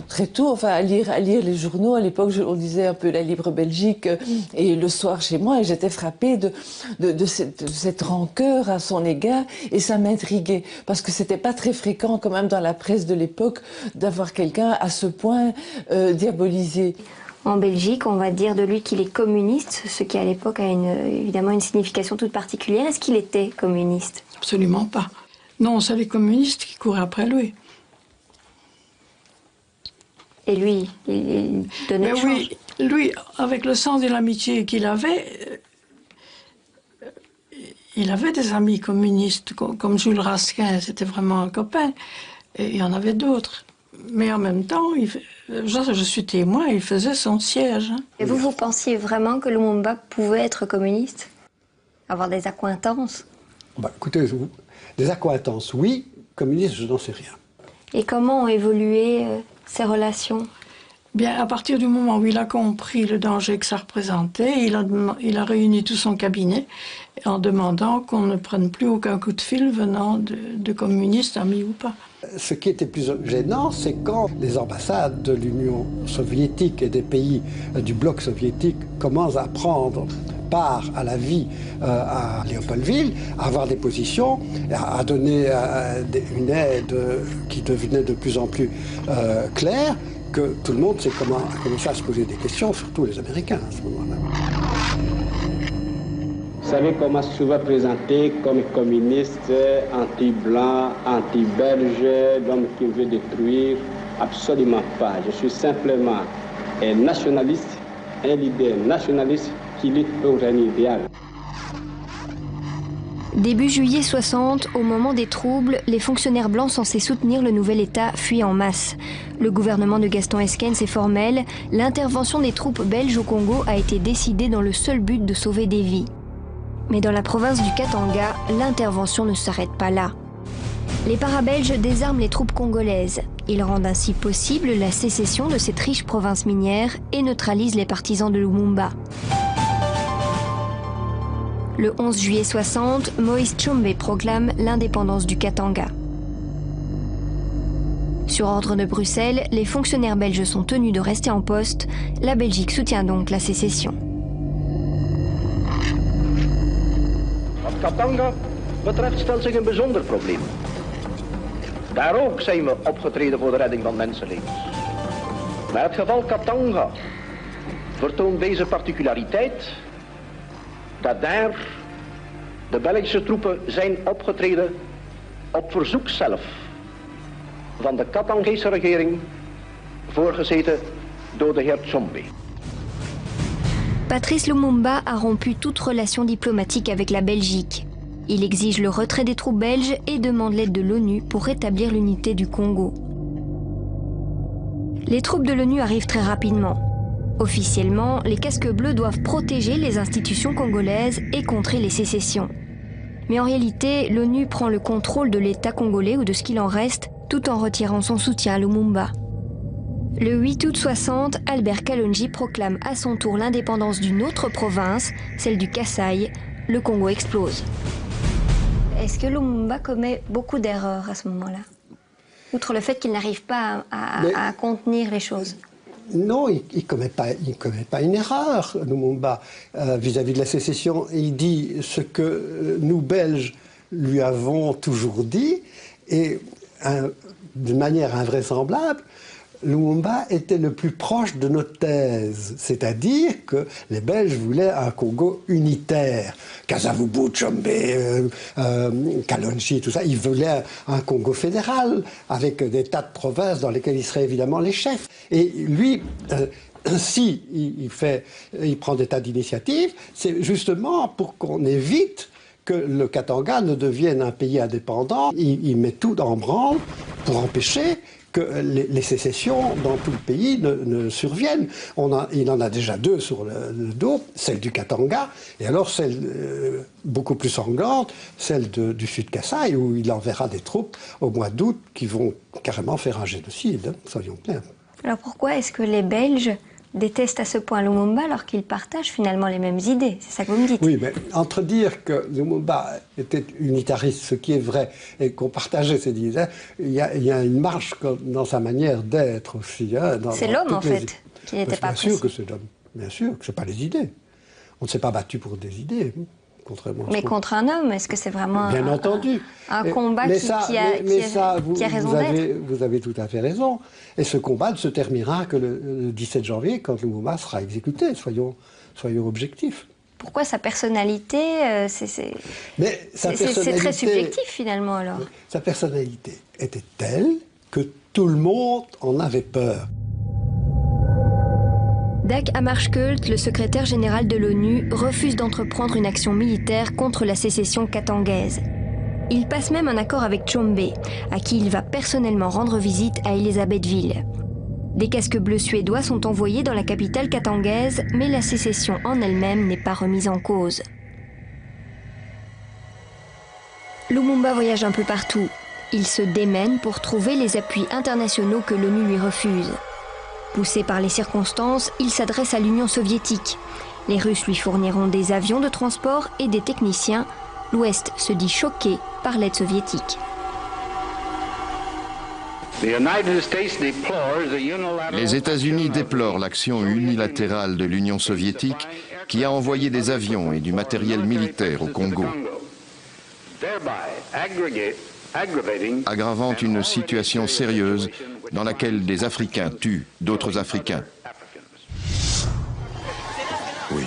très tôt, à lire les journaux. À l'époque, on disait un peu la Libre Belgique et le soir chez moi, et j'étais frappée de cette rancœur à son égard, et ça m'intriguait parce que c'était pas très fréquent quand même dans la presse de l'époque d'avoir quelqu'un à ce point diabolisé. En Belgique, on va dire de lui qu'il est communiste, ce qui à l'époque a évidemment une signification toute particulière. Est-ce qu'il était communiste? Absolument pas. Non, c'est les communistes qui courent après lui. Et lui, il donnait le change. Oui, lui, avec le sens de l'amitié qu'il avait, il avait des amis communistes, comme Jules Raskin, c'était vraiment un copain, et il y en avait d'autres. Mais en même temps, je suis témoin, il faisait son siège. Hein. Et vous pensiez vraiment que Lumumba pouvait être communiste? Avoir des accointances? Écoutez, des accointances, oui. Communiste, je n'en sais rien. Et comment ont évolué ces relations? Bien, à partir du moment où il a compris le danger que ça représentait, il a réuni tout son cabinet en demandant qu'on ne prenne plus aucun coup de fil venant de communistes, amis ou pas. Ce qui était plus gênant, c'est quand les ambassades de l'Union soviétique et des pays du bloc soviétique commencent à prendre part à la vie à Léopoldville, à avoir des positions, à donner une aide qui devenait de plus en plus claire, que tout le monde a commencé à se poser des questions, surtout les Américains à ce moment-là. Vous savez qu'on m'a souvent présenté comme communiste, anti-blanc, anti-belge, l'homme qui veut détruire. Absolument pas. Je suis simplement un nationaliste, un leader nationaliste qui lutte pour un idéal. Début juillet 60, au moment des troubles, les fonctionnaires blancs censés soutenir le nouvel État fuient en masse. Le gouvernement de Gaston Esquens est formel. L'intervention des troupes belges au Congo a été décidée dans le seul but de sauver des vies. Mais dans la province du Katanga, l'intervention ne s'arrête pas là. Les para-belges désarment les troupes congolaises. Ils rendent ainsi possible la sécession de cette riche province minière et neutralisent les partisans de Lumumba. Le 11 juillet 60, Moïse Tshombe proclame l'indépendance du Katanga. Sur ordre de Bruxelles, les fonctionnaires belges sont tenus de rester en poste. La Belgique soutient donc la sécession. Wat Katanga betreft stelt zich een bijzonder probleem. Daar ook zijn we opgetreden voor de redding van mensenlevens. Maar het geval Katanga vertoont deze particulariteit dat daar de Belgische troepen zijn opgetreden op verzoek zelf van de Katangese regering, voorgezeten door de heer Tshombe. Patrice Lumumba a rompu toute relation diplomatique avec la Belgique. Il exige le retrait des troupes belges et demande l'aide de l'ONU pour rétablir l'unité du Congo. Les troupes de l'ONU arrivent très rapidement. Officiellement, les casques bleus doivent protéger les institutions congolaises et contrer les sécessions. Mais en réalité, l'ONU prend le contrôle de l'État congolais ou de ce qu'il en reste, tout en retirant son soutien à Lumumba. Le 8 août 60, Albert Kalonji proclame à son tour l'indépendance d'une autre province, celle du Kasaï. Le Congo explose. Est-ce que Lumumba commet beaucoup d'erreurs à ce moment-là? Outre le fait qu'il n'arrive pas à contenir les choses. Non, il ne commet pas une erreur, Lumumba, vis-à-vis de la sécession. Il dit ce que nous, Belges, lui avons toujours dit, et de manière invraisemblable, Lumumba était le plus proche de notre thèse, c'est-à-dire que les Belges voulaient un Congo unitaire. Kasavubu, Tshombe, Kalonji, tout ça, ils voulaient un Congo fédéral, avec des tas de provinces dans lesquelles ils seraient évidemment les chefs. Et lui, il prend des tas d'initiatives, c'est justement pour qu'on évite que le Katanga ne devienne un pays indépendant. Il met tout en branle pour empêcher que les sécessions dans tout le pays ne surviennent. Il en a déjà deux sur le dos, celle du Katanga, et alors celle beaucoup plus sanglante, celle du Sud Kasaï, où il enverra des troupes au mois d'août qui vont carrément faire un génocide, hein, soyons clairs. Alors pourquoi est-ce que les Belges détestent à ce point Lumumba alors qu'ils partagent finalement les mêmes idées? C'est ça que vous me dites. Oui, mais entre dire que Lumumba était unitariste, ce qui est vrai, et qu'on partageait ses idées, il y a une marge dans sa manière d'être aussi. Hein, c'est l'homme en fait qui n'était pas apprécié. Bien sûr que c'est l'homme, bien sûr que ce n'est pas les idées. On ne s'est pas battu pour des idées. Contrairement mais contre un homme, est-ce que c'est vraiment bien entendu. Un combat qui a raison d'être? Vous avez tout à fait raison. Et ce combat ne se terminera que le 17 janvier, quand Lumumba sera exécuté. Soyons objectifs. Pourquoi sa personnalité, c'est très subjectif finalement alors. Sa personnalité était telle que tout le monde en avait peur. Dag Hammarskjöld, le secrétaire général de l'ONU, refuse d'entreprendre une action militaire contre la sécession katangaise. Il passe même un accord avec Tshombe, à qui il va personnellement rendre visite à Elisabethville. Des casques bleus suédois sont envoyés dans la capitale katangaise, mais la sécession en elle-même n'est pas remise en cause. Lumumba voyage un peu partout. Il se démène pour trouver les appuis internationaux que l'ONU lui refuse. Poussé par les circonstances, il s'adresse à l'Union soviétique. Les Russes lui fourniront des avions de transport et des techniciens. L'Ouest se dit choqué par l'aide soviétique. Les États-Unis déplorent l'action unilatérale de l'Union soviétique qui a envoyé des avions et du matériel militaire au Congo, aggravant une situation sérieuse dans laquelle des Africains tuent d'autres Africains. Oui,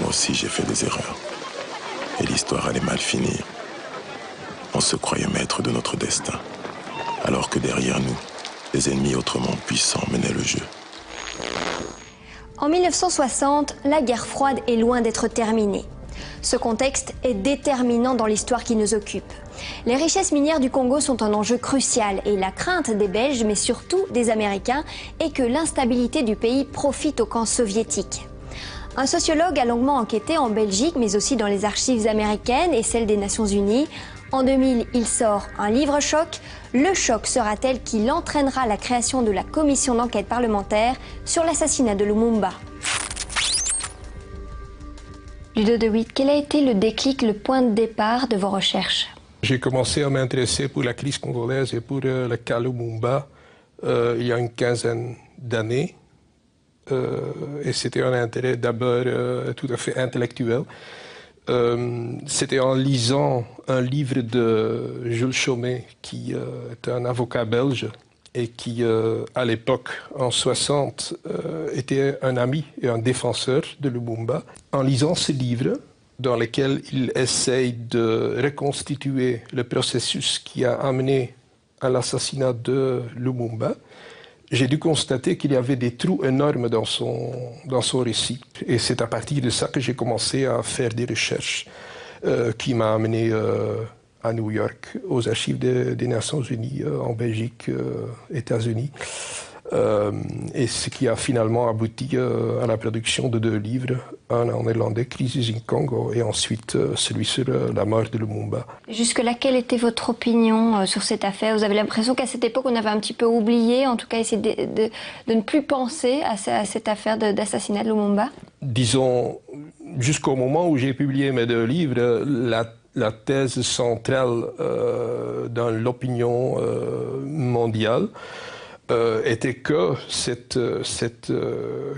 moi aussi j'ai fait des erreurs. Et l'histoire allait mal finir. On se croyait maître de notre destin. Alors que derrière nous, des ennemis autrement puissants menaient le jeu. En 1960, la guerre froide est loin d'être terminée. Ce contexte est déterminant dans l'histoire qui nous occupe. Les richesses minières du Congo sont un enjeu crucial et la crainte des Belges, mais surtout des Américains, est que l'instabilité du pays profite au camp soviétique. Un sociologue a longuement enquêté en Belgique, mais aussi dans les archives américaines et celles des Nations Unies. En 2000, il sort un livre-choc. Le choc sera tel qu'il entraînera la création de la commission d'enquête parlementaire sur l'assassinat de Lumumba. Ludo de Witt, quel a été le déclic, le point de départ de vos recherches? J'ai commencé à m'intéresser pour la crise congolaise et pour le cas Lumumba il y a une quinzaine d'années. Et c'était un intérêt d'abord tout à fait intellectuel. C'était en lisant un livre de Jules Chaumet, qui est un avocat belge et qui, à l'époque, en 60, était un ami et un défenseur de Lumumba. En lisant ce livre, dans lequel il essaye de reconstituer le processus qui a amené à l'assassinat de Lumumba, j'ai dû constater qu'il y avait des trous énormes dans son récit. Et c'est à partir de ça que j'ai commencé à faire des recherches qui m'ont amené à New York, aux archives des Nations Unies, en Belgique, États-Unis. Et ce qui a finalement abouti à la production de 2 livres, un en néerlandais, Crisis in Congo, et ensuite celui sur la mort de Lumumba. Jusque-là, quelle était votre opinion sur cette affaire? Vous avez l'impression qu'à cette époque, on avait un petit peu oublié, en tout cas essayé de ne plus penser à cette affaire d'assassinat de Lumumba? Disons, jusqu'au moment où j'ai publié mes 2 livres, la thèse centrale dans l'opinion mondiale était que cette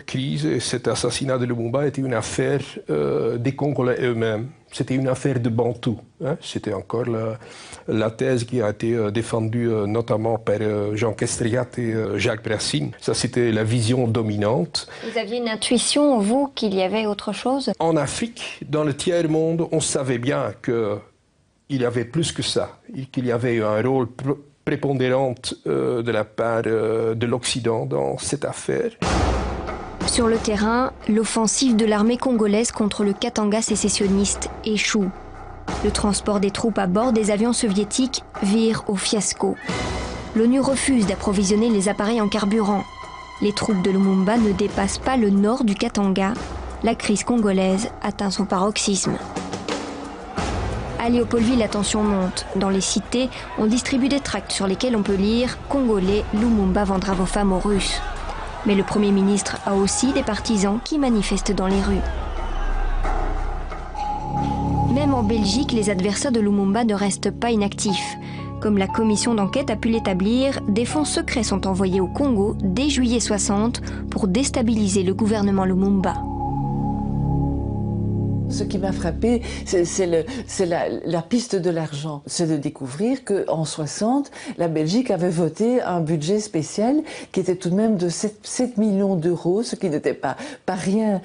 crise et cet assassinat de Lumumba était une affaire des Congolais eux-mêmes. C'était une affaire de Bantou. Hein. C'était encore la thèse qui a été défendue notamment par Jean Kestriat et Jacques Brassine. Ça, c'était la vision dominante. Vous aviez une intuition, vous, qu'il y avait autre chose? En Afrique, dans le tiers-monde, on savait bien qu'il y avait plus que ça, qu'il y avait un rôle prépondérante de la part de l'Occident dans cette affaire. Sur le terrain, l'offensive de l'armée congolaise contre le Katanga sécessionniste échoue. Le transport des troupes à bord des avions soviétiques vire au fiasco. L'ONU refuse d'approvisionner les appareils en carburant. Les troupes de Lumumba ne dépassent pas le nord du Katanga. La crise congolaise atteint son paroxysme. À Léopoldville, la tension monte. Dans les cités, on distribue des tracts sur lesquels on peut lire « Congolais, Lumumba vendra vos femmes aux Russes ». Mais le Premier ministre a aussi des partisans qui manifestent dans les rues. Même en Belgique, les adversaires de Lumumba ne restent pas inactifs. Comme la commission d'enquête a pu l'établir, des fonds secrets sont envoyés au Congo dès juillet 60 pour déstabiliser le gouvernement Lumumba. Ce qui m'a frappé, c'est la piste de l'argent. C'est de découvrir qu'en 60, la Belgique avait voté un budget spécial qui était tout de même de 7 millions d'euros, ce qui n'était pas rien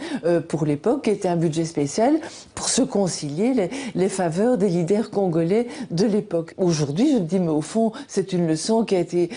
pour l'époque, qui était un budget spécial pour se concilier les faveurs des leaders congolais de l'époque. Aujourd'hui, je me dis, mais au fond, c'est une leçon qui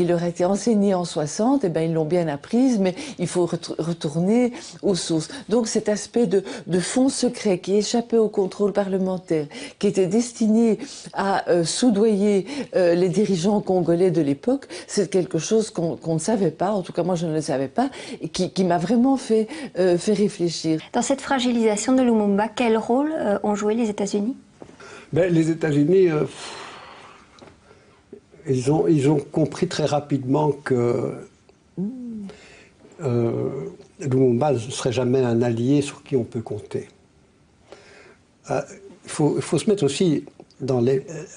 leur a été enseignée en 60, et bien ils l'ont bien apprise, mais il faut retourner aux sources. Donc cet aspect de fonds secret qui échappait au contrôle parlementaire, qui était destiné à soudoyer les dirigeants congolais de l'époque, c'est quelque chose qu'on ne savait pas, en tout cas moi je ne le savais pas, et qui m'a vraiment fait réfléchir. Dans cette fragilisation de Lumumba, quel rôle ont joué les États-Unis? Les États-Unis, ils ont compris très rapidement que Lumumba ne serait jamais un allié sur qui on peut compter. Il faut se mettre aussi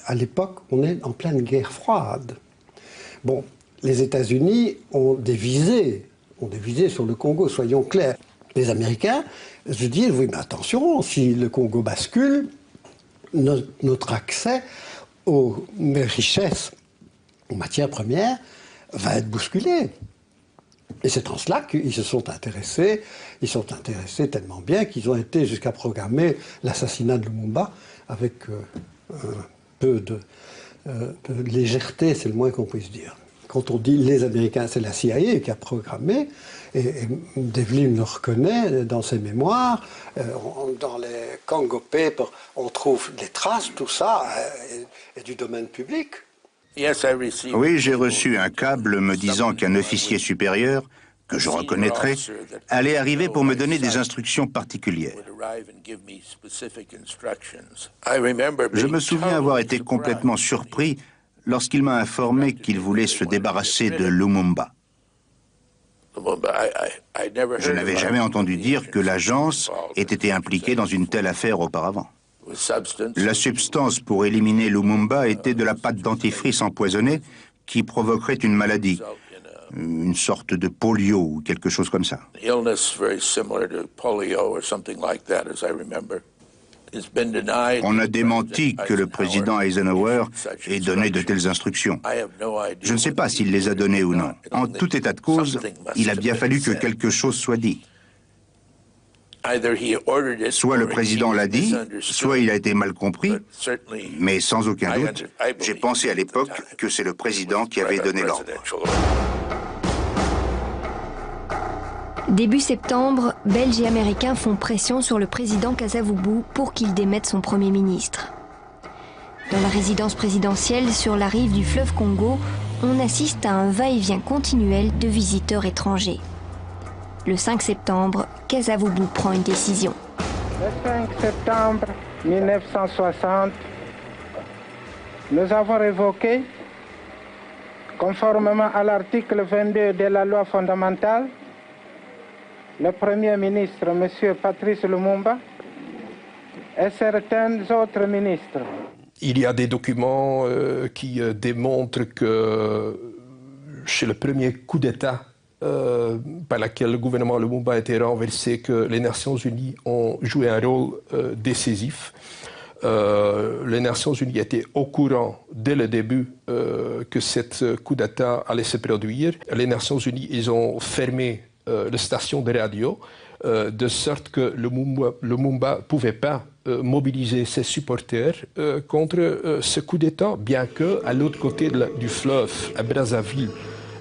à l'époque, on est en pleine guerre froide. Bon, les États-Unis ont des visées sur le Congo, soyons clairs. Les Américains se disent, oui, mais attention, si le Congo bascule, notre accès aux richesses, aux matières premières, va être bousculé. Et c'est en cela qu'ils se sont intéressés. Ils sont intéressés tellement bien qu'ils ont été jusqu'à programmer l'assassinat de Lumumba avec un peu de légèreté, c'est le moins qu'on puisse dire. Quand on dit les Américains, c'est la CIA qui a programmé, et Devlin le reconnaît dans ses mémoires. Dans les Congo Papers, on trouve des traces, tout ça est du domaine public. Oui, j'ai reçu un câble me disant qu'un officier supérieur, que je reconnaîtrais, allait arriver pour me donner des instructions particulières. Je me souviens avoir été complètement surpris lorsqu'il m'a informé qu'il voulait se débarrasser de Lumumba. Je n'avais jamais entendu dire que l'agence ait été impliquée dans une telle affaire auparavant. La substance pour éliminer Lumumba était de la pâte dentifrice empoisonnée qui provoquerait une maladie, une sorte de polio ou quelque chose comme ça. On a démenti que le président Eisenhower ait donné de telles instructions. Je ne sais pas s'il les a données ou non. En tout état de cause, il a bien fallu que quelque chose soit dit. Soit le président l'a dit, soit il a été mal compris, mais sans aucun doute, j'ai pensé à l'époque que c'est le président qui avait donné l'ordre. Début septembre, Belges et Américains font pression sur le président Kasavubu pour qu'il démette son Premier ministre. Dans la résidence présidentielle sur la rive du fleuve Congo, on assiste à un va-et-vient continuel de visiteurs étrangers. Le 5 septembre, Kasavubu prend une décision. Le 5 septembre 1960, nous avons révoqué, conformément à l'article 22 de la loi fondamentale, le Premier ministre, M. Patrice Lumumba, et certains autres ministres. Il y a des documents qui démontrent que chez le premier coup d'État par lequel le gouvernement Lumumba a été renversé, que les Nations Unies ont joué un rôle décisif. Les Nations Unies étaient au courant dès le début que ce coup d'État allait se produire. Les Nations Unies, ils ont fermé les stations de radio, de sorte que Lumumba ne pouvait pas mobiliser ses supporters contre ce coup d'État, bien qu'à l'autre côté du fleuve, à Brazzaville,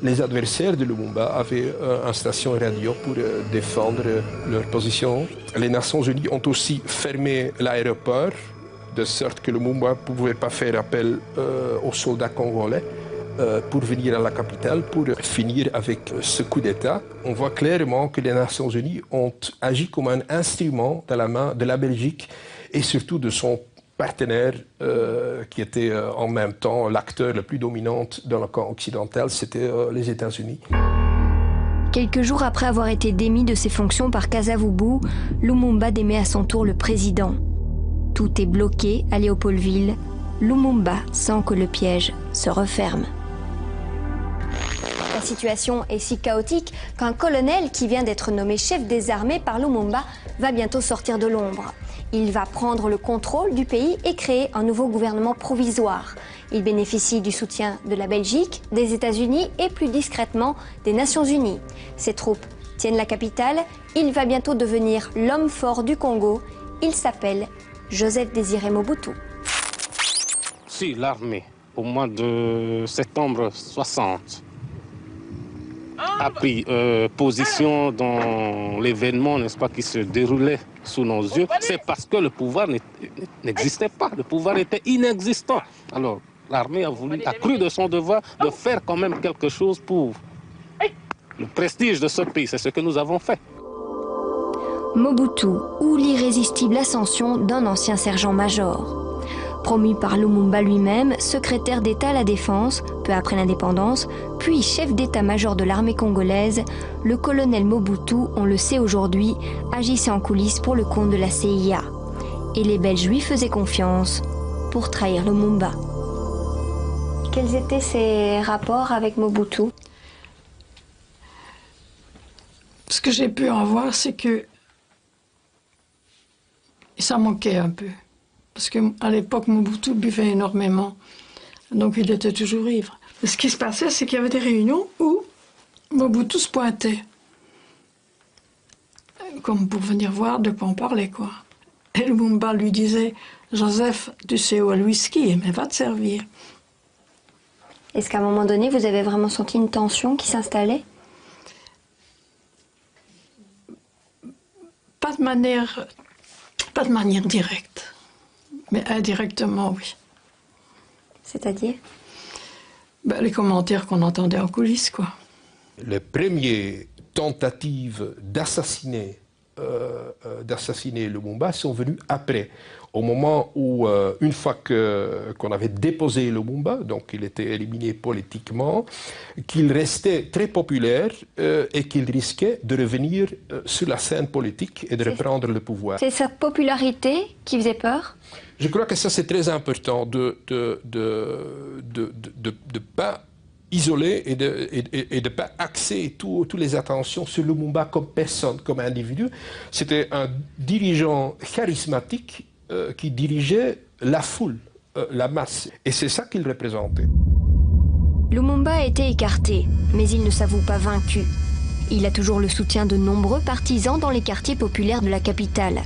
les adversaires de Lumumba avaient une station radio pour défendre leur position. Les Nations Unies ont aussi fermé l'aéroport, de sorte que Lumumba ne pouvait pas faire appel aux soldats congolais pour venir à la capitale, pour finir avec ce coup d'État. On voit clairement que les Nations Unies ont agi comme un instrument dans la main de la Belgique et surtout de son partenaire qui était en même temps l'acteur le plus dominant dans le camp occidental, c'était les États-Unis. Quelques jours après avoir été démis de ses fonctions par Kasavubu, Lumumba démet à son tour le président. Tout est bloqué à Léopoldville. Lumumba sent que le piège se referme. La situation est si chaotique qu'un colonel qui vient d'être nommé chef des armées par Lumumba va bientôt sortir de l'ombre. Il va prendre le contrôle du pays et créer un nouveau gouvernement provisoire. Il bénéficie du soutien de la Belgique, des États-Unis et plus discrètement des Nations Unies. Ses troupes tiennent la capitale. Il va bientôt devenir l'homme fort du Congo. Il s'appelle Joseph Désiré Mobutu. Si l'armée, au mois de septembre 60, a pris position dans l'événement, n'est-ce pas, qui se déroulait sous nos yeux, c'est parce que le pouvoir n'existait pas, le pouvoir était inexistant. Alors, l'armée a cru de son devoir de faire quand même quelque chose pour le prestige de ce pays. C'est ce que nous avons fait. Mobutu ou l'irrésistible ascension d'un ancien sergent-major. Promu par Lumumba lui-même, secrétaire d'État à la Défense, peu après l'indépendance, puis chef d'état-major de l'armée congolaise, le colonel Mobutu, on le sait aujourd'hui, agissait en coulisses pour le compte de la CIA. Et les Belges lui faisaient confiance pour trahir Lumumba. Quels étaient ses rapports avec Mobutu? Ce que j'ai pu en voir, c'est que ça manquait un peu. Parce qu'à l'époque, Mobutu buvait énormément. Donc il était toujours ivre. Et ce qui se passait, c'est qu'il y avait des réunions où Mobutu se pointait. Comme pour venir voir de quoi on parlait, quoi. Et Lumumba lui disait, Joseph, tu sais où est le whisky, mais va te servir. Est-ce qu'à un moment donné, vous avez vraiment senti une tension qui s'installait? Pas de manière directe, mais indirectement, oui. C'est-à-dire? Les commentaires qu'on entendait en coulisses, quoi. Les premières tentatives d'assassiner Lumumba sont venues après. Au moment où, une fois qu'on avait déposé Lumumba, donc il était éliminé politiquement, qu'il restait très populaire et qu'il risquait de revenir sur la scène politique et de reprendre le pouvoir. C'est sa popularité qui faisait peur? Je crois que ça c'est très important de pas isoler et de pas axer toutes les attentions sur Lumumba comme personne, comme individu. C'était un dirigeant charismatique qui dirigeait la foule, la masse. Et c'est ça qu'il représentait. Lumumba a été écarté, mais il ne s'avoue pas vaincu. Il a toujours le soutien de nombreux partisans dans les quartiers populaires de la capitale.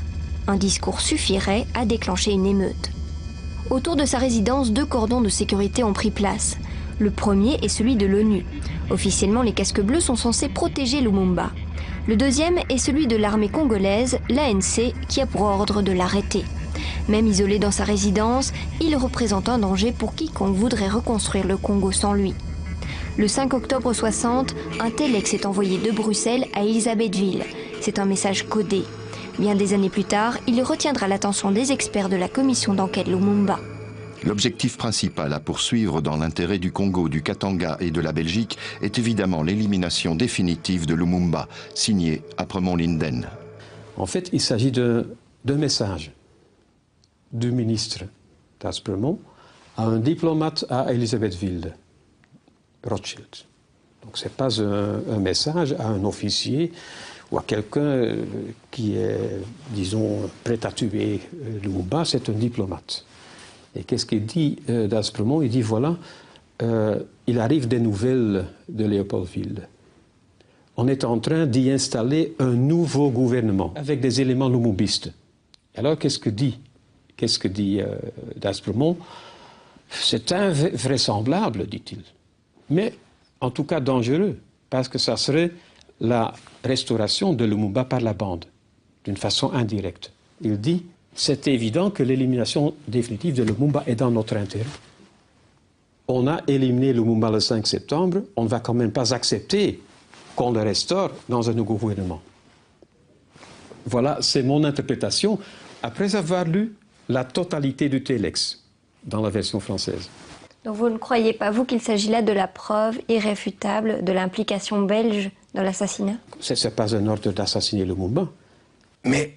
Un discours suffirait à déclencher une émeute. Autour de sa résidence, 2 cordons de sécurité ont pris place. Le premier est celui de l'ONU. Officiellement, les casques bleus sont censés protéger Lumumba. Le deuxième est celui de l'armée congolaise, l'ANC, qui a pour ordre de l'arrêter. Même isolé dans sa résidence, il représente un danger pour quiconque voudrait reconstruire le Congo sans lui. Le 5 octobre 60, un téléx est envoyé de Bruxelles à Elisabethville. C'est un message codé. Bien des années plus tard, il retiendra l'attention des experts de la commission d'enquête Lumumba. L'objectif principal à poursuivre dans l'intérêt du Congo, du Katanga et de la Belgique est évidemment l'élimination définitive de Lumumba, signé Apremont Linden. En fait, il s'agit d'un message du ministre d'Aspremont à un diplomate à Elisabethville, Rothschild. Donc ce n'est pas un message à un officier ou à quelqu'un qui est, disons, prêt à tuer Lumumba, c'est un diplomate. Et qu'est-ce qu'il dit d'Aspremont? Il dit, voilà, il arrive des nouvelles de Léopoldville. On est en train d'y installer un nouveau gouvernement avec des éléments lumumbistes. Alors, qu'est-ce que dit d'Aspremont? C'est invraisemblable, dit-il. Mais, en tout cas, dangereux, parce que ça serait la restauration de Lumumba par la bande, d'une façon indirecte. Il dit, c'est évident que l'élimination définitive de Lumumba est dans notre intérêt. On a éliminé Lumumba le 5 septembre, on ne va quand même pas accepter qu'on le restaure dans un nouveau gouvernement. Voilà, c'est mon interprétation, après avoir lu la totalité du téléx dans la version française. Donc vous ne croyez pas, vous, qu'il s'agit là de la preuve irréfutable de l'implication belge dans l'assassinat? Ce n'est pas un ordre d'assassiner Lumumba. Mais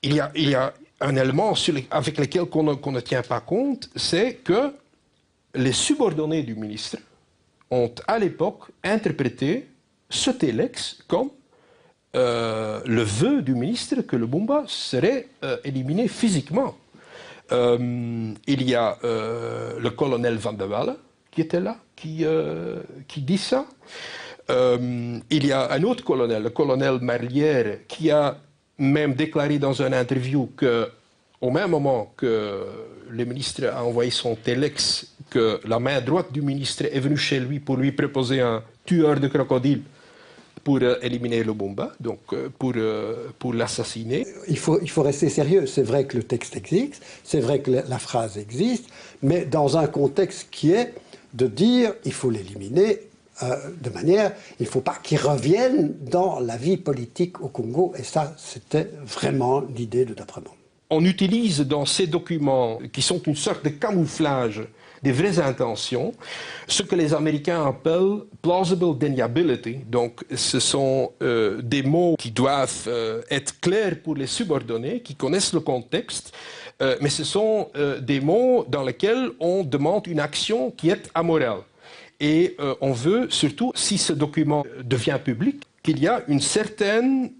il y a un élément avec lequel on ne tient pas compte, c'est que les subordonnés du ministre ont à l'époque interprété ce téléx comme le vœu du ministre que Lumumba serait éliminé physiquement. Il y a le colonel Van de Walle qui était là, qui dit ça. Il y a un autre colonel, le colonel Marlière, qui a même déclaré dans une interview qu'au même moment que le ministre a envoyé son téléx, que la main droite du ministre est venue chez lui pour lui proposer un tueur de crocodile pour éliminer Lumumba, donc pour l'assassiner. Il faut rester sérieux. C'est vrai que le texte existe, c'est vrai que la phrase existe, mais dans un contexte qui est de dire il faut l'éliminer de manière, il ne faut pas qu'il revienne dans la vie politique au Congo. Et ça, c'était vraiment l'idée de d'Apremont. on utilise dans ces documents, qui sont une sorte de camouflage des vraies intentions, ce que les Américains appellent plausible deniability. Donc, ce sont des mots qui doivent être clairs pour les subordonnés, qui connaissent le contexte, mais ce sont des mots dans lesquels on demande une action qui est amorale. Et on veut, surtout si ce document devient public, qu'il y a une certaine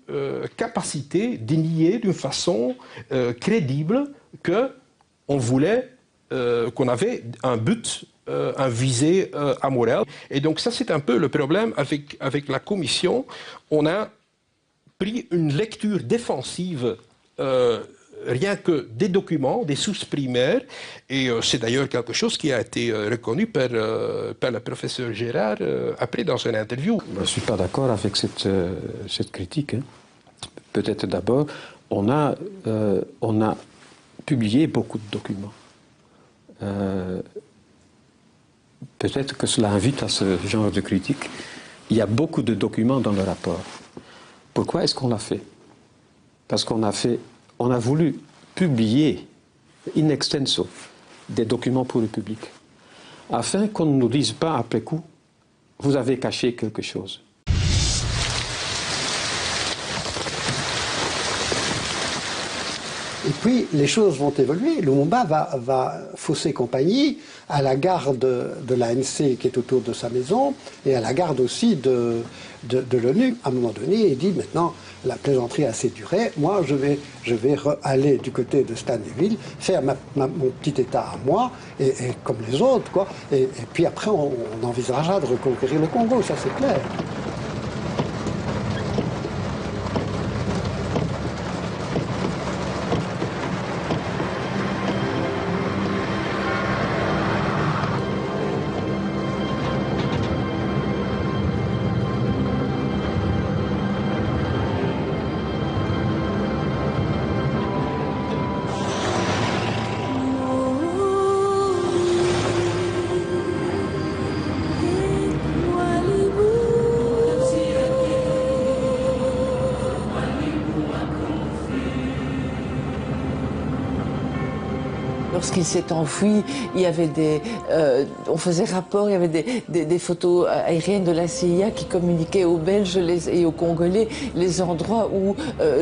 capacité de nier d'une façon crédible qu'on voulait, qu'on avait un but, un visée amoral. Et donc ça, c'est un peu le problème avec la Commission. On a pris une lecture défensive rien que des documents, des sources primaires, et c'est d'ailleurs quelque chose qui a été reconnu par le professeur Gérard après dans une interview. Je ne suis pas d'accord avec cette critique. Hein. Peut-être d'abord, on a publié beaucoup de documents. Peut-être que cela invite à ce genre de critique. Il y a beaucoup de documents dans le rapport. Pourquoi est-ce qu'on l'a fait? Parce qu'on a voulu publier in extenso des documents pour le public, afin qu'on ne nous dise pas après coup, vous avez caché quelque chose. Et puis, les choses vont évoluer. Lumumba va fausser compagnie à la garde de l'ANC qui est autour de sa maison et à la garde aussi de l'ONU. À un moment donné, il dit maintenant, la plaisanterie a assez duré. Moi, je vais aller du côté de Stanleyville, faire mon petit État à moi, et comme les autres, quoi. Et puis après, on envisagera de reconquérir le Congo, ça c'est clair. Lorsqu'il s'est enfui, il y avait on faisait rapport, il y avait des photos aériennes de la CIA qui communiquaient aux Belges et aux Congolais les endroits où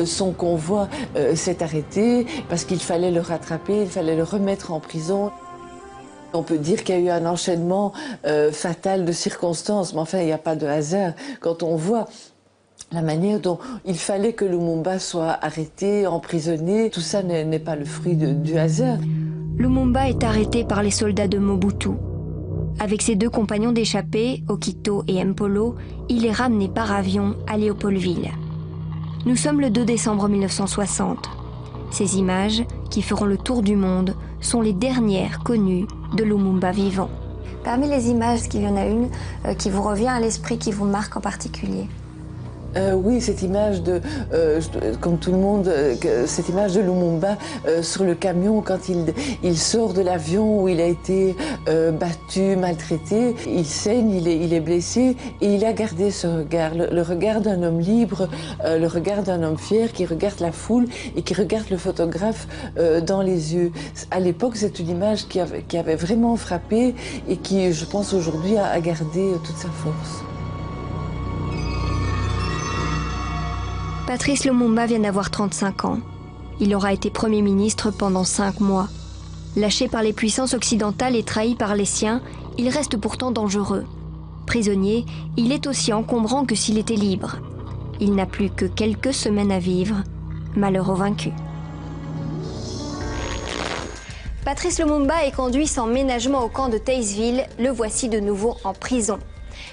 son convoi s'est arrêté, parce qu'il fallait le rattraper, il fallait le remettre en prison. On peut dire qu'il y a eu un enchaînement fatal de circonstances, mais enfin, il n'y a pas de hasard. Quand on voit la manière dont il fallait que Lumumba soit arrêté, emprisonné, tout ça n'est pas le fruit du hasard. Lumumba est arrêté par les soldats de Mobutu. Avec ses deux compagnons d'échappée, Okito et Mpolo, il est ramené par avion à Léopoldville. Nous sommes le 2 décembre 1960. Ces images, qui feront le tour du monde, sont les dernières connues de Lumumba vivant. Parmi les images, est-ce qu'il y en a une qui vous revient à l'esprit, qui vous marque en particulier? Oui, cette image comme tout le monde, cette image de Lumumba sur le camion quand il sort de l'avion où il a été battu, maltraité, il saigne, il est blessé et il a gardé ce regard, le regard d'un homme libre, le regard d'un homme fier qui regarde la foule et qui regarde le photographe dans les yeux. À l'époque, c'est une image qui avait vraiment frappé et qui, je pense, aujourd'hui a gardé toute sa force. Patrice Lumumba vient d'avoir 35 ans. Il aura été Premier ministre pendant 5 mois. Lâché par les puissances occidentales et trahi par les siens, il reste pourtant dangereux. Prisonnier, il est aussi encombrant que s'il était libre. Il n'a plus que quelques semaines à vivre. Malheur aux vaincus. Patrice Lumumba est conduit sans ménagement au camp de Taysville. Le voici de nouveau en prison.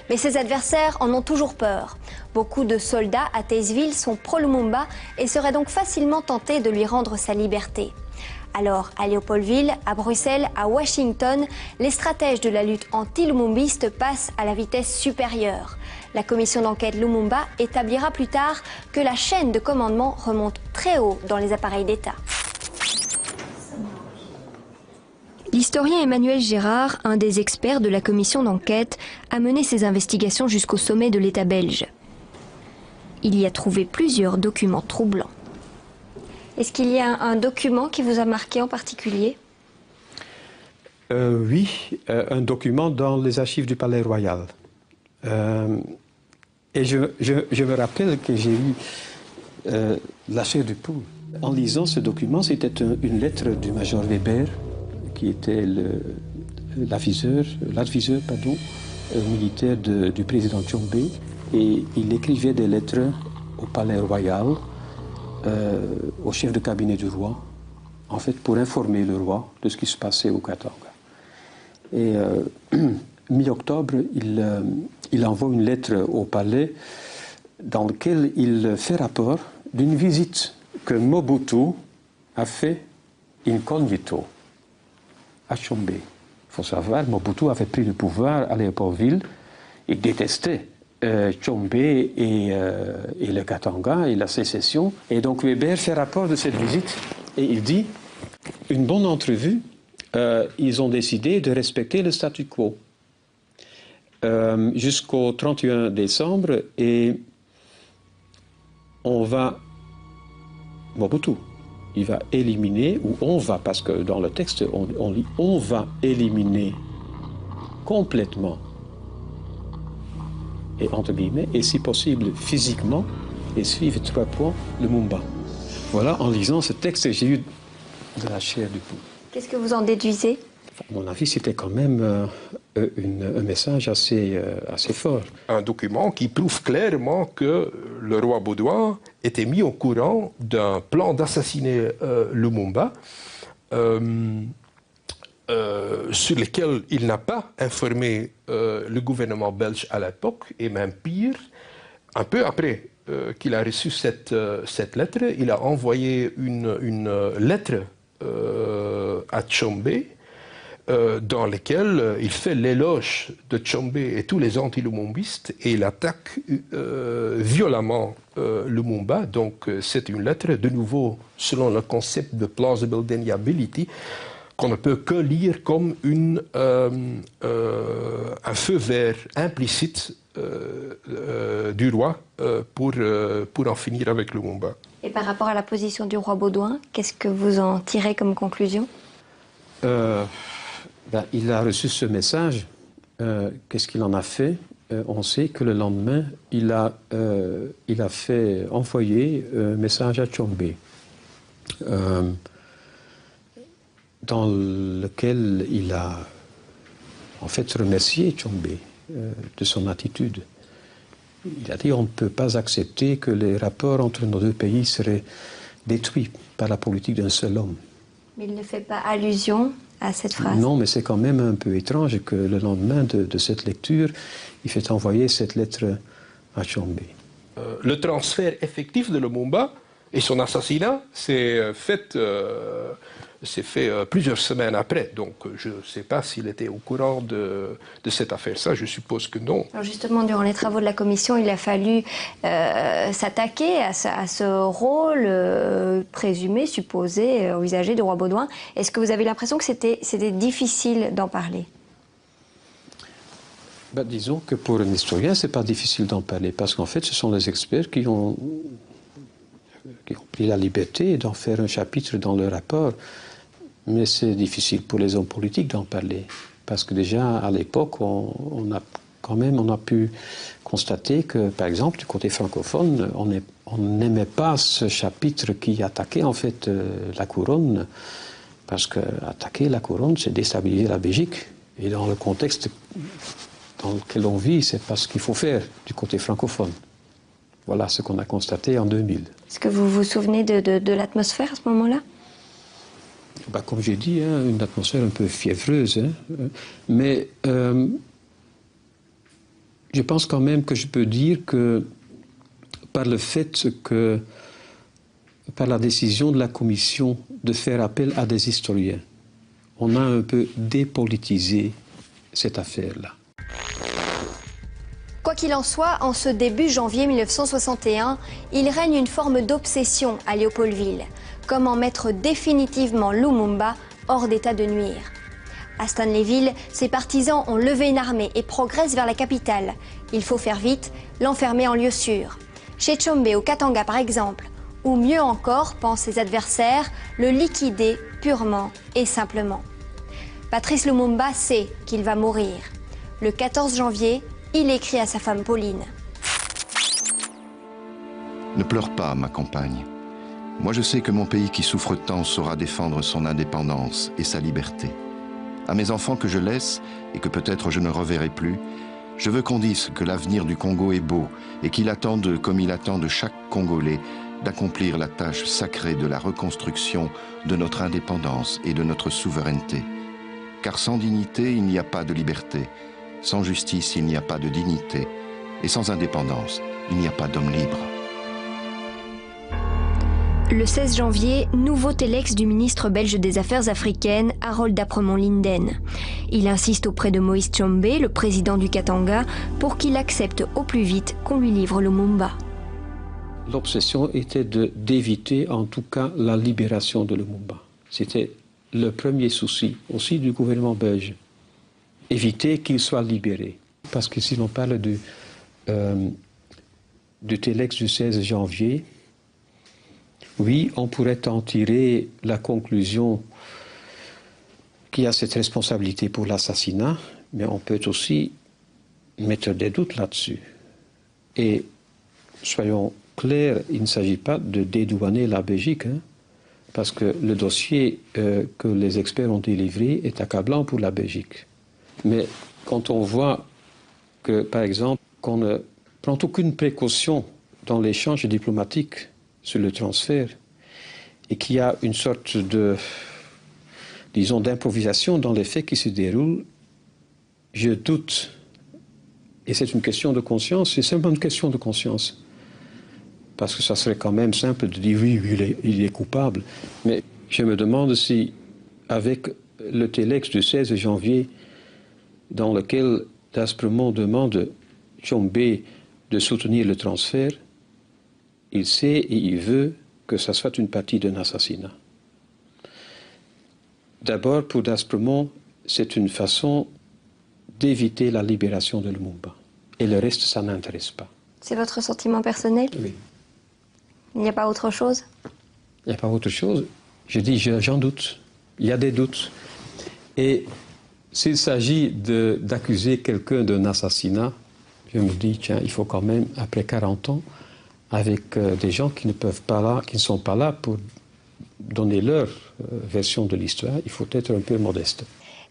Mais ses adversaires en ont toujours peur. Beaucoup de soldats à Taysville sont pro-Lumumba et seraient donc facilement tentés de lui rendre sa liberté. Alors, à Léopoldville, à Bruxelles, à Washington, les stratèges de la lutte anti-lumumbiste passent à la vitesse supérieure. La commission d'enquête Lumumba établira plus tard que la chaîne de commandement remonte très haut dans les appareils d'État. L'historien Emmanuel Gérard, un des experts de la commission d'enquête, a mené ses investigations jusqu'au sommet de l'État belge. Il y a trouvé plusieurs documents troublants. Est-ce qu'il y a un document qui vous a marqué en particulier? Oui, un document dans les archives du Palais Royal. Et je me rappelle que j'ai eu la chair de poule. En lisant ce document, c'était une lettre du major Weber, qui était l'adviseur militaire du président Tshombe. Et il écrivait des lettres au Palais Royal, au chef de cabinet du roi, en fait pour informer le roi de ce qui se passait au Katanga. Et mi-octobre, il envoie une lettre au palais dans laquelle il fait rapport d'une visite que Mobutu a fait incognito à Tshombe. Il faut savoir, Mobutu avait pris le pouvoir à Léopoldville. Il détestait Tshombe et le Katanga et la sécession. Et donc Weber fait rapport de cette visite et il dit une bonne entrevue. Ils ont décidé de respecter le statu quo jusqu'au 31 décembre et Mobutu, il va éliminer, ou on va, parce que dans le texte on lit on va éliminer complètement, et entre guillemets, et si possible physiquement, et suivre 3 points, Lumumba. Voilà, en lisant ce texte, j'ai eu de la chair du poule. Qu'est-ce que vous en déduisez? À mon avis, c'était quand même un message assez fort. Un document qui prouve clairement que le roi Baudouin était mis au courant d'un plan d'assassiner Lumumba, sur lequel il n'a pas informé le gouvernement belge à l'époque, et même pire, un peu après qu'il a reçu cette lettre, il a envoyé une lettre à Tshombe, dans laquelle il fait l'éloge de Tshombe et tous les anti-lumumbistes et il attaque violemment Lumumba. Donc c'est une lettre, de nouveau, selon le concept de plausible deniability, qu'on ne peut que lire comme un feu vert implicite du roi pour en finir avec Lumumba. Et par rapport à la position du roi Baudouin, qu'est-ce que vous en tirez comme conclusion? Il a reçu ce message. Qu'est-ce qu'il en a fait? On sait que le lendemain, il a fait envoyer un message à Tshombe, dans lequel il a en fait remercié Tshombe de son attitude. Il a dit on ne peut pas accepter que les rapports entre nos deux pays seraient détruits par la politique d'un seul homme. Mais il ne fait pas allusion à cette phrase. Non, mais c'est quand même un peu étrange que le lendemain de cette lecture, il fait envoyer cette lettre à Tshombe. Le transfert effectif de Lumumba et son assassinat s'est fait plusieurs semaines après. Donc je ne sais pas s'il était au courant de cette affaire. Ça, je suppose que non. Alors justement, durant les travaux de la commission, il a fallu s'attaquer à ce rôle présumé, supposé, envisagé du roi Baudouin. Est-ce que vous avez l'impression que c'était difficile d'en parler? Disons que pour un historien, ce n'est pas difficile d'en parler, parce qu'en fait, ce sont les experts qui ont pris la liberté d'en faire un chapitre dans le rapport. Mais c'est difficile pour les hommes politiques d'en parler, parce que déjà, à l'époque, on a pu constater que, par exemple, du côté francophone, on n'aimait pas ce chapitre qui attaquait en fait la couronne, parce qu'attaquer la couronne, c'est déstabiliser la Belgique. Et dans le contexte dans lequel on vit, c'est pas ce qu'il faut faire du côté francophone. Voilà ce qu'on a constaté en 2000. Est-ce que vous vous souvenez de l'atmosphère à ce moment-là? Comme j'ai dit, une atmosphère un peu fiévreuse. Mais je pense quand même que je peux dire que par le fait que, par la décision de la commission de faire appel à des historiens, on a un peu dépolitisé cette affaire-là. Quoi qu'il en soit, en ce début janvier 1961, il règne une forme d'obsession à Léopoldville. Comment mettre définitivement Lumumba hors d'état de nuire. À Stanleyville, ses partisans ont levé une armée et progressent vers la capitale. Il faut faire vite, l'enfermer en lieu sûr. Chez Tshombe, au Katanga par exemple, Ou mieux encore, pensent ses adversaires, le liquider purement et simplement. Patrice Lumumba sait qu'il va mourir. Le 14 janvier, il écrit à sa femme Pauline. Ne pleure pas, ma compagne. Moi, je sais que mon pays qui souffre tant saura défendre son indépendance et sa liberté. À mes enfants que je laisse, et que peut-être je ne reverrai plus, je veux qu'on dise que l'avenir du Congo est beau et qu'il attend d'eux, comme il attend de chaque Congolais, d'accomplir la tâche sacrée de la reconstruction de notre indépendance et de notre souveraineté. Car sans dignité, il n'y a pas de liberté. Sans justice, il n'y a pas de dignité. Et sans indépendance, il n'y a pas d'homme libre. Le 16 janvier, nouveau télex du ministre belge des Affaires africaines, Harold Apremont-Linden. Il insiste auprès de Moïse Tshombe, le président du Katanga, pour qu'il accepte au plus vite qu'on lui livre Lumumba. L'obsession était d'éviter en tout cas la libération de Lumumba. C'était le premier souci aussi du gouvernement belge. Éviter qu'il soit libéré. Parce que si l'on parle du télex du 16 janvier, oui, on pourrait en tirer la conclusion qu'il y a cette responsabilité pour l'assassinat, mais on peut aussi mettre des doutes là-dessus. Et soyons clairs, il ne s'agit pas de dédouaner la Belgique, hein, parce que le dossier que les experts ont délivré est accablant pour la Belgique. Mais quand on voit que, par exemple, qu'on ne prend aucune précaution dans l'échange diplomatique sur le transfert et qu'il y a une sorte de, disons, d'improvisation dans les faits qui se déroulent, je doute. Et c'est une question de conscience, c'est simplement une question de conscience. Parce que ça serait quand même simple de dire oui, il est coupable. Mais je me demande si, avec le télex du 16 janvier, dans lequel D'Aspremont demande Tshombe de soutenir le transfert, il sait et il veut que ça soit une partie d'un assassinat. D'abord, pour D'Aspremont, c'est une façon d'éviter la libération de Lumumba. Et le reste, ça n'intéresse pas. C'est votre sentiment personnel? Oui. Il n'y a pas autre chose? Il n'y a pas autre chose. Je dis, j'en doute. Il y a des doutes. Et s'il s'agit d'accuser quelqu'un d'un assassinat, je me dis, tiens, il faut quand même, après 40 ans, avec des gens qui ne sont pas là pour donner leur version de l'histoire, il faut être un peu modeste.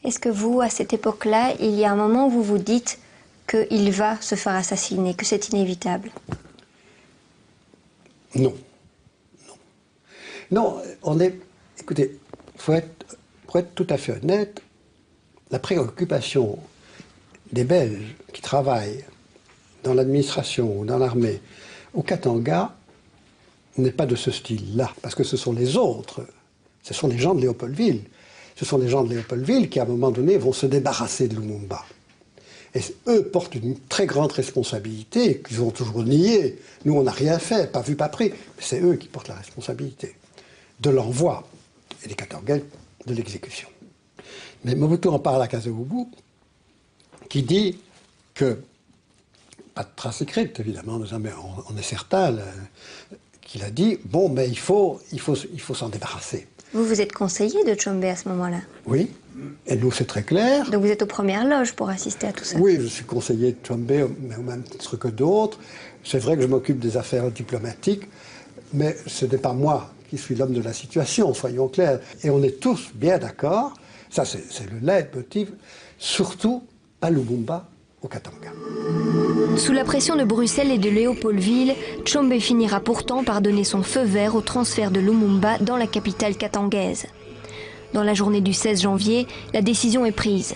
Est-ce que vous, à cette époque-là, il y a un moment où vous vous dites qu'il va se faire assassiner, que c'est inévitable? Non. Non, écoutez, pour être tout à fait honnête, la préoccupation des Belges qui travaillent dans l'administration ou dans l'armée au Katanga n'est pas de ce style-là, parce que ce sont les autres, ce sont les gens de Léopoldville. Ce sont les gens de Léopoldville qui, à un moment donné, vont se débarrasser de Lumumba. Et eux portent une très grande responsabilité, qu'ils ont toujours nié. Nous, on n'a rien fait, pas vu, pas pris. Mais c'est eux qui portent la responsabilité de l'envoi, et les Katangais de l'exécution. Mais Mobutu en parle à Kasavubu, qui dit que, pas de trace écrite évidemment, mais on est certain qu'il a dit, bon, mais il faut s'en débarrasser. Vous êtes conseiller de Tshombe à ce moment-là? Oui, et nous c'est très clair. Donc vous êtes aux premières loges pour assister à tout ça? Oui, je suis conseiller de Tshombe, mais au même titre que d'autres. C'est vrai que je m'occupe des affaires diplomatiques, mais ce n'est pas moi qui suis l'homme de la situation, soyons clairs. Et on est tous bien d'accord, ça c'est le leitmotiv, surtout à Lumumba, au Katanga. Sous la pression de Bruxelles et de Léopoldville, Tshombe finira pourtant par donner son feu vert au transfert de Lumumba dans la capitale katangaise. Dans la journée du 16 janvier, la décision est prise.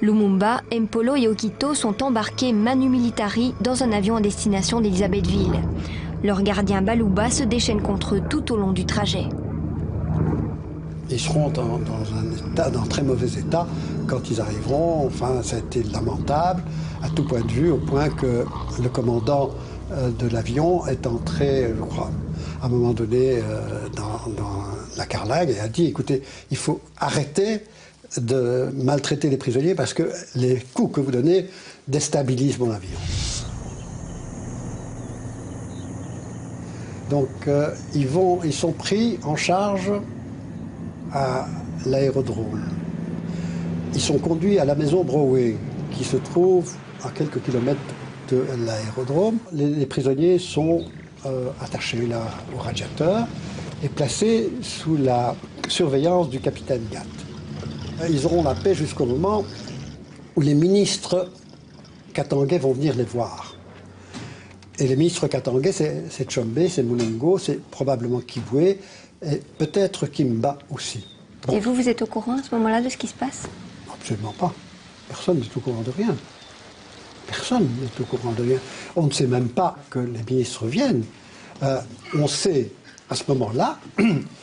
Lumumba, Mpolo et Okito sont embarqués manu militari dans un avion à destination d'Elisabethville. Leur gardien Balouba se déchaîne contre eux tout au long du trajet. Ils seront dans un très mauvais état quand ils arriveront. Enfin, ça a été lamentable à tout point de vue, au point que le commandant de l'avion est entré, je crois, à un moment donné dans la carlingue et a dit, écoutez, il faut arrêter de maltraiter les prisonniers parce que les coups que vous donnez déstabilisent mon avion. Donc ils sont pris en charge à l'aérodrome. Ils sont conduits à la maison Browe, qui se trouve à quelques kilomètres de l'aérodrome. Les prisonniers sont attachés là au radiateur et placés sous la surveillance du capitaine Gatt. Ils auront la paix jusqu'au moment où les ministres katangais vont venir les voir. Et les ministres katangais, c'est Tshombe, c'est Mulongo, c'est probablement Kibwe, et peut-être Kimba aussi. Bon. Et vous êtes au courant à ce moment-là de ce qui se passe? Absolument pas. Personne n'est au courant de rien. Personne n'est au courant de rien. On ne sait même pas que les ministres viennent. On sait à ce moment-là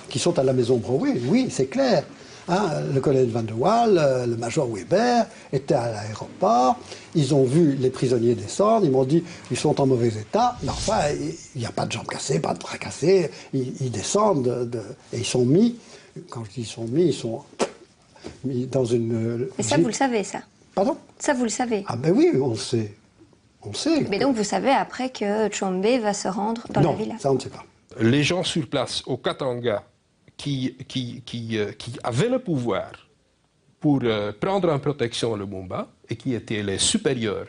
qu'ils sont à la maison Browe. Oui, c'est clair. Hein, le colonel Van der Waal, le major Weber étaient à l'aéroport. Ils ont vu les prisonniers descendre. Ils m'ont dit ils sont en mauvais état. Mais enfin, il n'y a pas de jambes cassées, pas de bras cassés. Ils descendent et ils sont mis. Quand je dis ils sont mis dans une. Mais ça, vous le savez, ça? Pardon? Ça, vous le savez? Ah ben oui, on le sait. On le sait. Mais donc, vous savez après que Tshombe va se rendre dans la villa? Non, ça, on ne sait pas. Les gens sur place, au Katanga, qui avaient le pouvoir pour prendre en protection Lumumba et qui étaient les supérieurs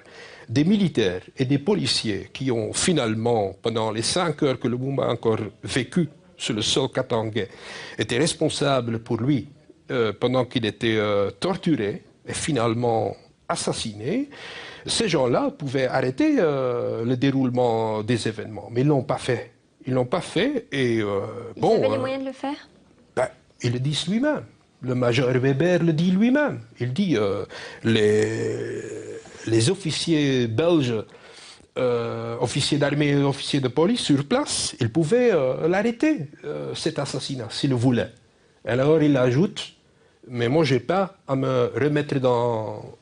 des militaires et des policiers qui ont finalement, pendant les 5 heures que Lumumba a encore vécu sur le sol katangais, étaient responsables pour lui pendant qu'il était torturé et finalement assassiné, ces gens-là pouvaient arrêter le déroulement des événements. Mais ils ne l'ont pas fait. Ils ne l'ont pas fait et bon... Ils avaient les moyens de le faire? Ben, ils le disent lui-même. Le major Weber le dit lui-même. Il dit les officiers belges, officiers d'armée et officiers de police sur place, ils pouvaient l'arrêter, cet assassinat, s'ils le voulaient. Alors il ajoute, mais moi je n'ai pas à me remettre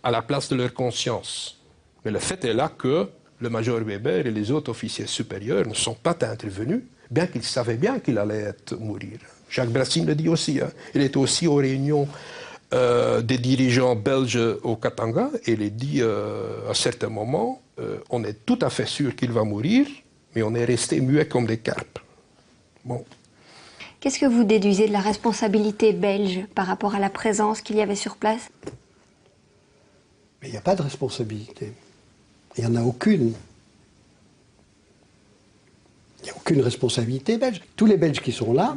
à la place de leur conscience. Mais le fait est là que le major Weber et les autres officiers supérieurs ne sont pas intervenus, bien qu'ils savaient bien qu'il allait mourir. Jacques Brassine le dit aussi. Hein. Il était aussi aux réunions des dirigeants belges au Katanga et il dit à certains moments, on est tout à fait sûr qu'il va mourir, mais on est resté muet comme des carpes. Bon. Qu'est-ce que vous déduisez de la responsabilité belge par rapport à la présence qu'il y avait sur place? Mais il n'y a pas de responsabilité. Il n'y en a aucune. Il n'y a aucune responsabilité belge. Tous les Belges qui sont là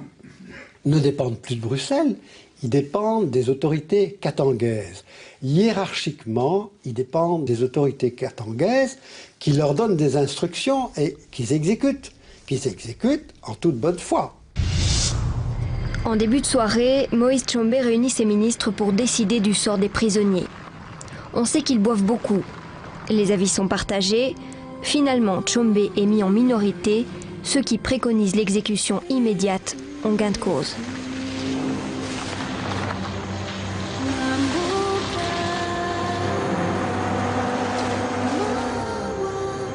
ne dépendent plus de Bruxelles, ils dépendent des autorités katangaises. Hiérarchiquement, ils dépendent des autorités katangaises qui leur donnent des instructions et qu'ils exécutent en toute bonne foi. En début de soirée, Moïse Tshombe réunit ses ministres pour décider du sort des prisonniers. On sait qu'ils boivent beaucoup. Les avis sont partagés. Finalement, Tshombe est mis en minorité. Ceux qui préconisent l'exécution immédiate ont gain de cause.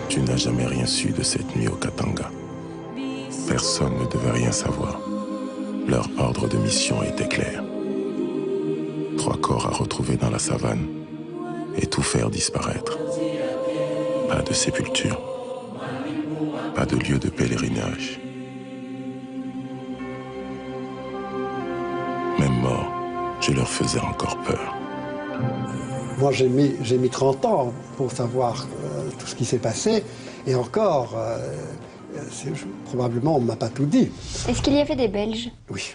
Tu n'as jamais rien su de cette nuit au Katanga. Personne ne devait rien savoir. Leur ordre de mission était clair. 3 corps à retrouver dans la savane et tout faire disparaître. Pas de sépulture. Pas de lieu de pèlerinage. Même mort, je leur faisais encore peur. Moi, j'ai mis 30 ans pour savoir tout ce qui s'est passé. Et encore, probablement, on ne m'a pas tout dit. Est-ce qu'il y avait des Belges? Oui.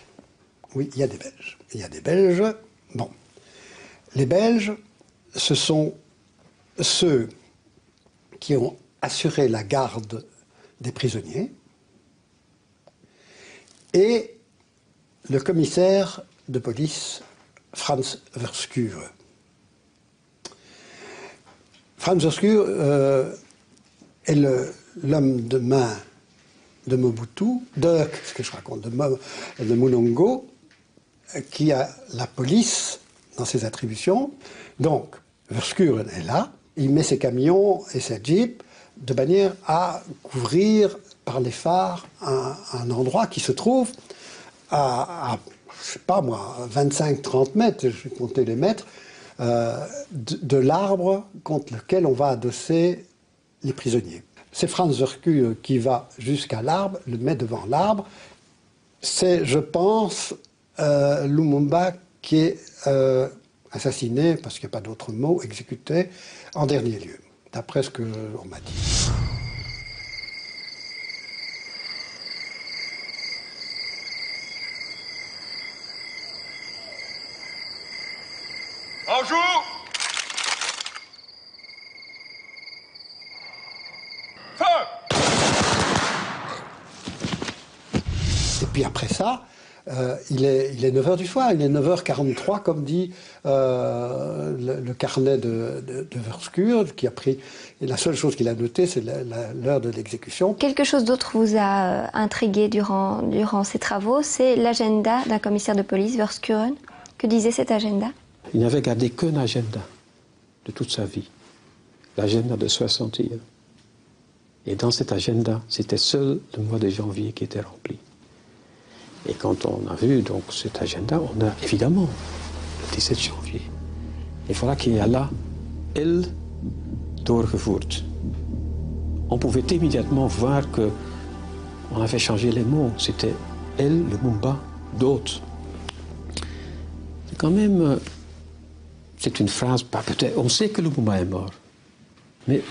Oui, il y a des Belges. Il y a des Belges. Bon. Les Belges, ce sont ceux qui ont assuré la garde des prisonniers et le commissaire de police Frans Verschuur. Frans Verschuur est l'homme de main de Mobutu, de Mulongo, qui a la police dans ses attributions. Donc, Verschuur est là, il met ses camions et ses jeeps de manière à couvrir par les phares un endroit qui se trouve à je sais pas moi, 25-30 mètres, je vais compter les mètres, de l'arbre contre lequel on va adosser les prisonniers. c'est Franz Wörthkuhl qui va jusqu'à l'arbre, le met devant l'arbre. C'est, je pense, Lumumba qui est assassiné, parce qu'il n'y a pas d'autre mot, exécuté en dernier lieu, d'après ce qu'on m'a dit. Bonjour. Feu. Et puis après ça, il est 9h du soir, il est 9h43, comme dit le carnet de Wörthkuhl, qui a pris... Et la seule chose qu'il a notée, c'est l'heure de l'exécution. Quelque chose d'autre vous a intrigué durant ces travaux, c'est l'agenda d'un commissaire de police, Wörthkuhl. Que disait cet agenda? Il n'avait gardé qu'un agenda de toute sa vie, l'agenda de 61. Et dans cet agenda, c'était seul le mois de janvier qui était rempli. Et quand on a vu donc cet agenda, on a évidemment le 17 janvier. Et voilà qu'il y a là elle doorgevoerd. On pouvait immédiatement voir qu'on avait changé les mots. C'était elle, Lumumba, d'autres. C'est quand même... C'est une phrase, pas peut-être, on sait que Lumumba est mort. Mais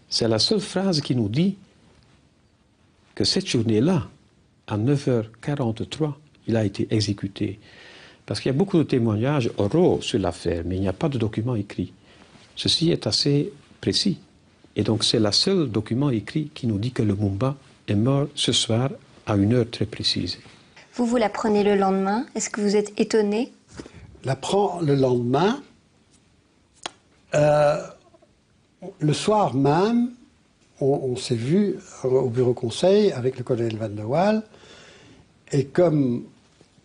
c'est la seule phrase qui nous dit que cette journée-là, à 9h43, il a été exécuté. Parce qu'il y a beaucoup de témoignages oraux sur l'affaire, mais il n'y a pas de document écrit. Ceci est assez précis. Et donc c'est le seul document écrit qui nous dit que Lumumba est mort ce soir à une heure très précise. Vous l'apprenez le lendemain. Est-ce que vous êtes étonné? L'apprend le lendemain. Le soir même, on s'est vu au bureau conseil avec le colonel Van de Waal, et comme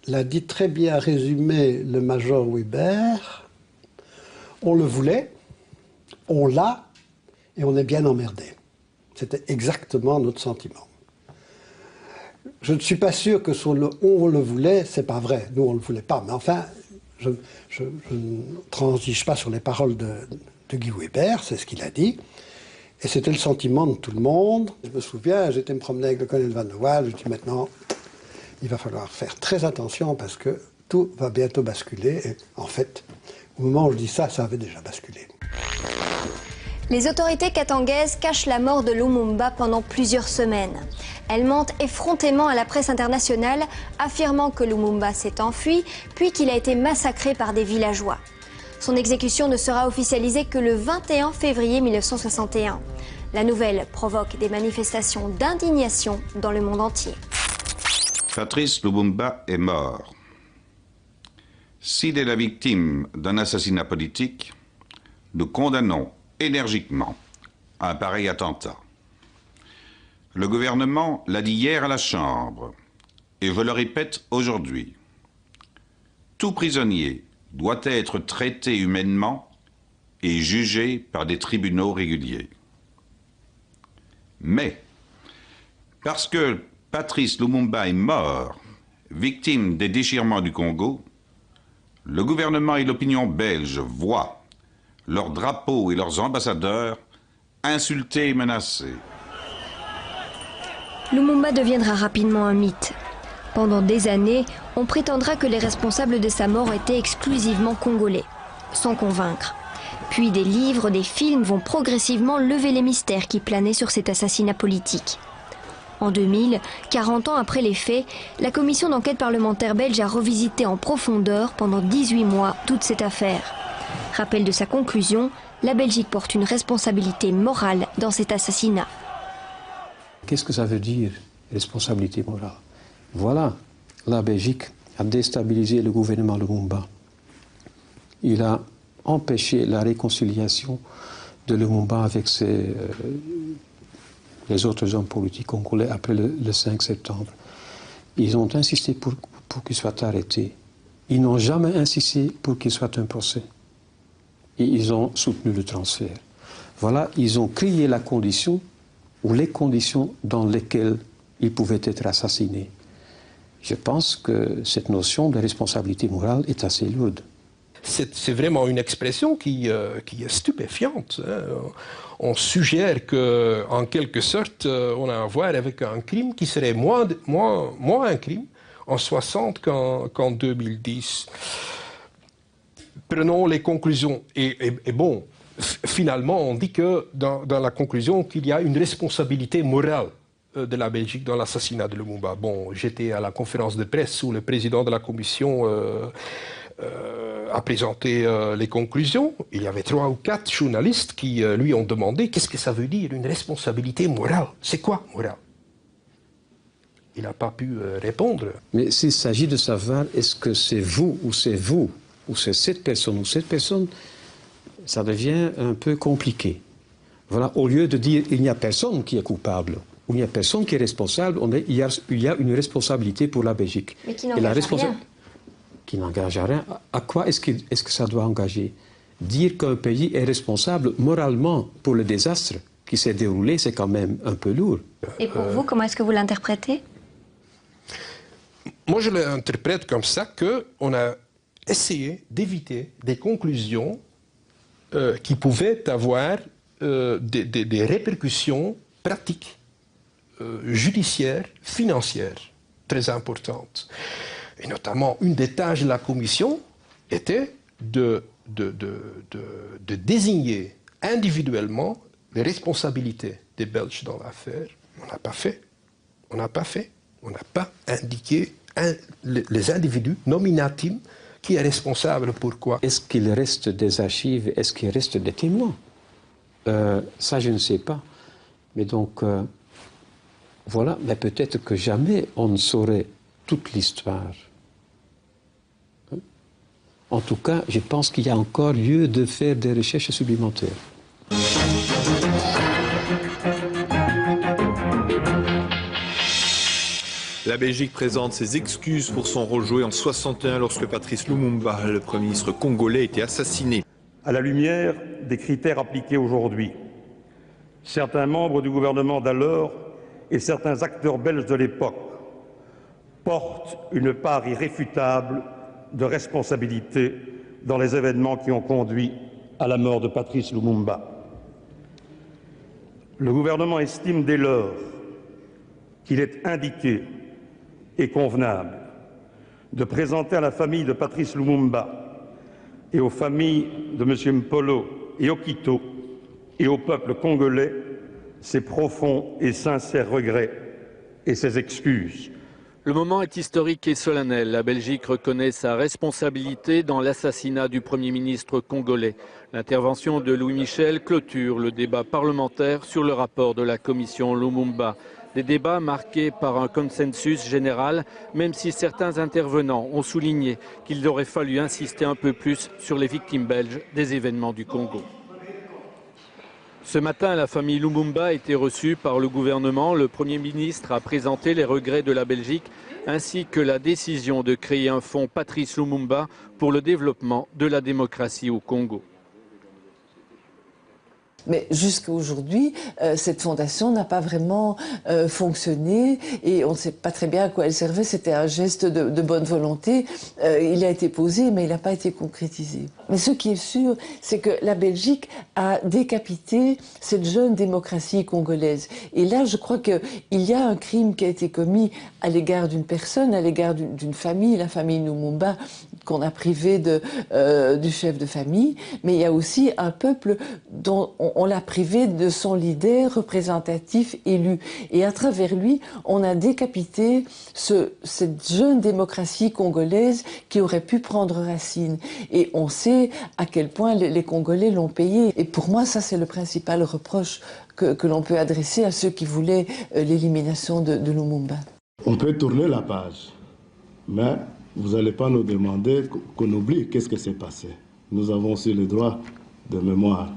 l'a dit très bien résumé le major Weber, on le voulait, on l'a, et on est bien emmerdé. C'était exactement notre sentiment. Je ne suis pas sûr que sur le « on le voulait », c'est pas vrai, nous on le voulait pas, mais enfin, je ne transige pas sur les paroles de Guy Weber, c'est ce qu'il a dit. Et c'était le sentiment de tout le monde. Je me souviens, j'étais me promener avec le colonel Van de Waal, je dis maintenant, il va falloir faire très attention parce que tout va bientôt basculer. Et en fait, au moment où je dis ça, ça avait déjà basculé. Les autorités katangaises cachent la mort de Lumumba pendant plusieurs semaines. Elles mentent effrontément à la presse internationale, affirmant que Lumumba s'est enfui, puis qu'il a été massacré par des villageois. Son exécution ne sera officialisée que le 21 février 1961. La nouvelle provoque des manifestations d'indignation dans le monde entier. Patrice Lumumba est mort. S'il est la victime d'un assassinat politique, nous condamnons énergiquement un pareil attentat. Le gouvernement l'a dit hier à la Chambre, et je le répète aujourd'hui. Tout prisonnier doit être traité humainement et jugé par des tribunaux réguliers. Mais, parce que Patrice Lumumba est mort, victime des déchirements du Congo, le gouvernement et l'opinion belge voient leurs drapeaux et leurs ambassadeurs insultés et menacés. Lumumba deviendra rapidement un mythe. Pendant des années, on prétendra que les responsables de sa mort étaient exclusivement congolais, sans convaincre. Puis des livres, des films vont progressivement lever les mystères qui planaient sur cet assassinat politique. En 2000, 40 ans après les faits, la commission d'enquête parlementaire belge a revisité en profondeur pendant 18 mois toute cette affaire. Rappel de sa conclusion, la Belgique porte une responsabilité morale dans cet assassinat. Qu'est-ce que ça veut dire, responsabilité morale? Voilà, la Belgique a déstabilisé le gouvernement Lumumba. Il a empêché la réconciliation de Lumumba avec les autres hommes politiques congolais après le 5 septembre. Ils ont insisté pour qu'il soit arrêté. Ils n'ont jamais insisté pour qu'il soit un procès. Et ils ont soutenu le transfert. Voilà, ils ont créé la condition ou les conditions dans lesquelles il pouvait être assassiné. Je pense que cette notion de responsabilité morale est assez lourde. c'est vraiment une expression qui est stupéfiante. Hein. On suggère qu'en quelque sorte, on a à voir avec un crime qui serait moins un crime en 60 qu'en 2010. Prenons les conclusions. Et bon, finalement, on dit que dans la conclusion qu'il y a une responsabilité morale de la Belgique dans l'assassinat de Lumumba. Bon, j'étais à la conférence de presse où le président de la commission a présenté les conclusions. Il y avait 3 ou 4 journalistes qui lui ont demandé qu'est-ce que ça veut dire une responsabilité morale. C'est quoi morale? Il n'a pas pu répondre. Mais s'il s'agit de savoir est-ce que c'est vous ou c'est cette personne ou cette personne, ça devient un peu compliqué. Voilà, au lieu de dire il n'y a personne qui est coupable, ou il n'y a personne qui est responsable, il y a une responsabilité pour la Belgique. Mais qui n'engage à rien. Qui n'engage à rien. À quoi est-ce que ça doit engager? Dire qu'un pays est responsable moralement pour le désastre qui s'est déroulé, c'est quand même un peu lourd. Et pour vous, comment est-ce que vous l'interprétez? Moi, je l'interprète comme ça qu'on a essayé d'éviter des conclusions qui pouvaient avoir des répercussions pratiques, judiciaires, financières, très importantes. Et notamment, une des tâches de la Commission était de désigner individuellement les responsabilités des Belges dans l'affaire. On n'a pas fait. On n'a pas fait. On n'a pas indiqué les individus nominatifs qui est responsable, pourquoi. Est-ce qu'il reste des archives? Est-ce qu'il reste des témoins? Ça, je ne sais pas. Mais donc, voilà. Mais peut-être que jamais on ne saurait toute l'histoire. En tout cas, je pense qu'il y a encore lieu de faire des recherches supplémentaires. La Belgique présente ses excuses pour son rôle joué en 61 lorsque Patrice Lumumba, le Premier ministre congolais, était assassiné. À la lumière des critères appliqués aujourd'hui, certains membres du gouvernement d'alors et certains acteurs belges de l'époque portent une part irréfutable de responsabilité dans les événements qui ont conduit à la mort de Patrice Lumumba. Le gouvernement estime dès lors qu'il est indiqué et convenable de présenter à la famille de Patrice Lumumba et aux familles de M. Mpolo et Okito et au peuple congolais ses profonds et sincères regrets et ses excuses. Le moment est historique et solennel. La Belgique reconnaît sa responsabilité dans l'assassinat du Premier ministre congolais. L'intervention de Louis Michel clôture le débat parlementaire sur le rapport de la commission Lumumba. Des débats marqués par un consensus général, même si certains intervenants ont souligné qu'il aurait fallu insister un peu plus sur les victimes belges des événements du Congo. Ce matin, la famille Lumumba a été reçue par le gouvernement. Le Premier ministre a présenté les regrets de la Belgique ainsi que la décision de créer un fonds Patrice Lumumba pour le développement de la démocratie au Congo. Mais jusqu'à aujourd'hui, cette fondation n'a pas vraiment fonctionné et on ne sait pas très bien à quoi elle servait. C'était un geste de bonne volonté. Il a été posé, mais il n'a pas été concrétisé. Mais ce qui est sûr, c'est que la Belgique a décapité cette jeune démocratie congolaise. Et là, je crois qu'il y a un crime qui a été commis à l'égard d'une personne, à l'égard d'une famille, la famille Lumumba, qu'on a privé du chef de famille. Mais il y a aussi un peuple dont on l'a privé de son leader représentatif élu. Et à travers lui, on a décapité cette jeune démocratie congolaise qui aurait pu prendre racine. Et on sait à quel point les Congolais l'ont payé. Et pour moi, ça, c'est le principal reproche que l'on peut adresser à ceux qui voulaient l'élimination de Lumumba. On peut tourner la page, mais vous n'allez pas nous demander qu'on oublie qu'est-ce qui s'est passé. Nous avons aussi le droit de mémoire.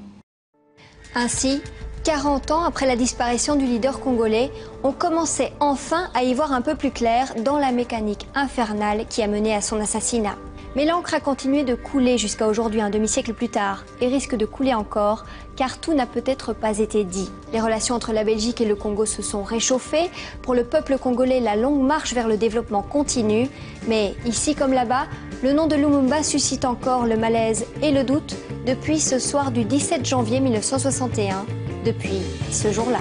Ainsi, 40 ans après la disparition du leader congolais, on commençait enfin à y voir un peu plus clair dans la mécanique infernale qui a mené à son assassinat. Mais l'encre a continué de couler jusqu'à aujourd'hui, un demi-siècle plus tard, et risque de couler encore, car tout n'a peut-être pas été dit. Les relations entre la Belgique et le Congo se sont réchauffées. Pour le peuple congolais, la longue marche vers le développement continue. Mais ici comme là-bas, Le nom de Lumumba suscite encore le malaise et le doute depuis ce soir du 17 janvier 1961, depuis ce jour-là.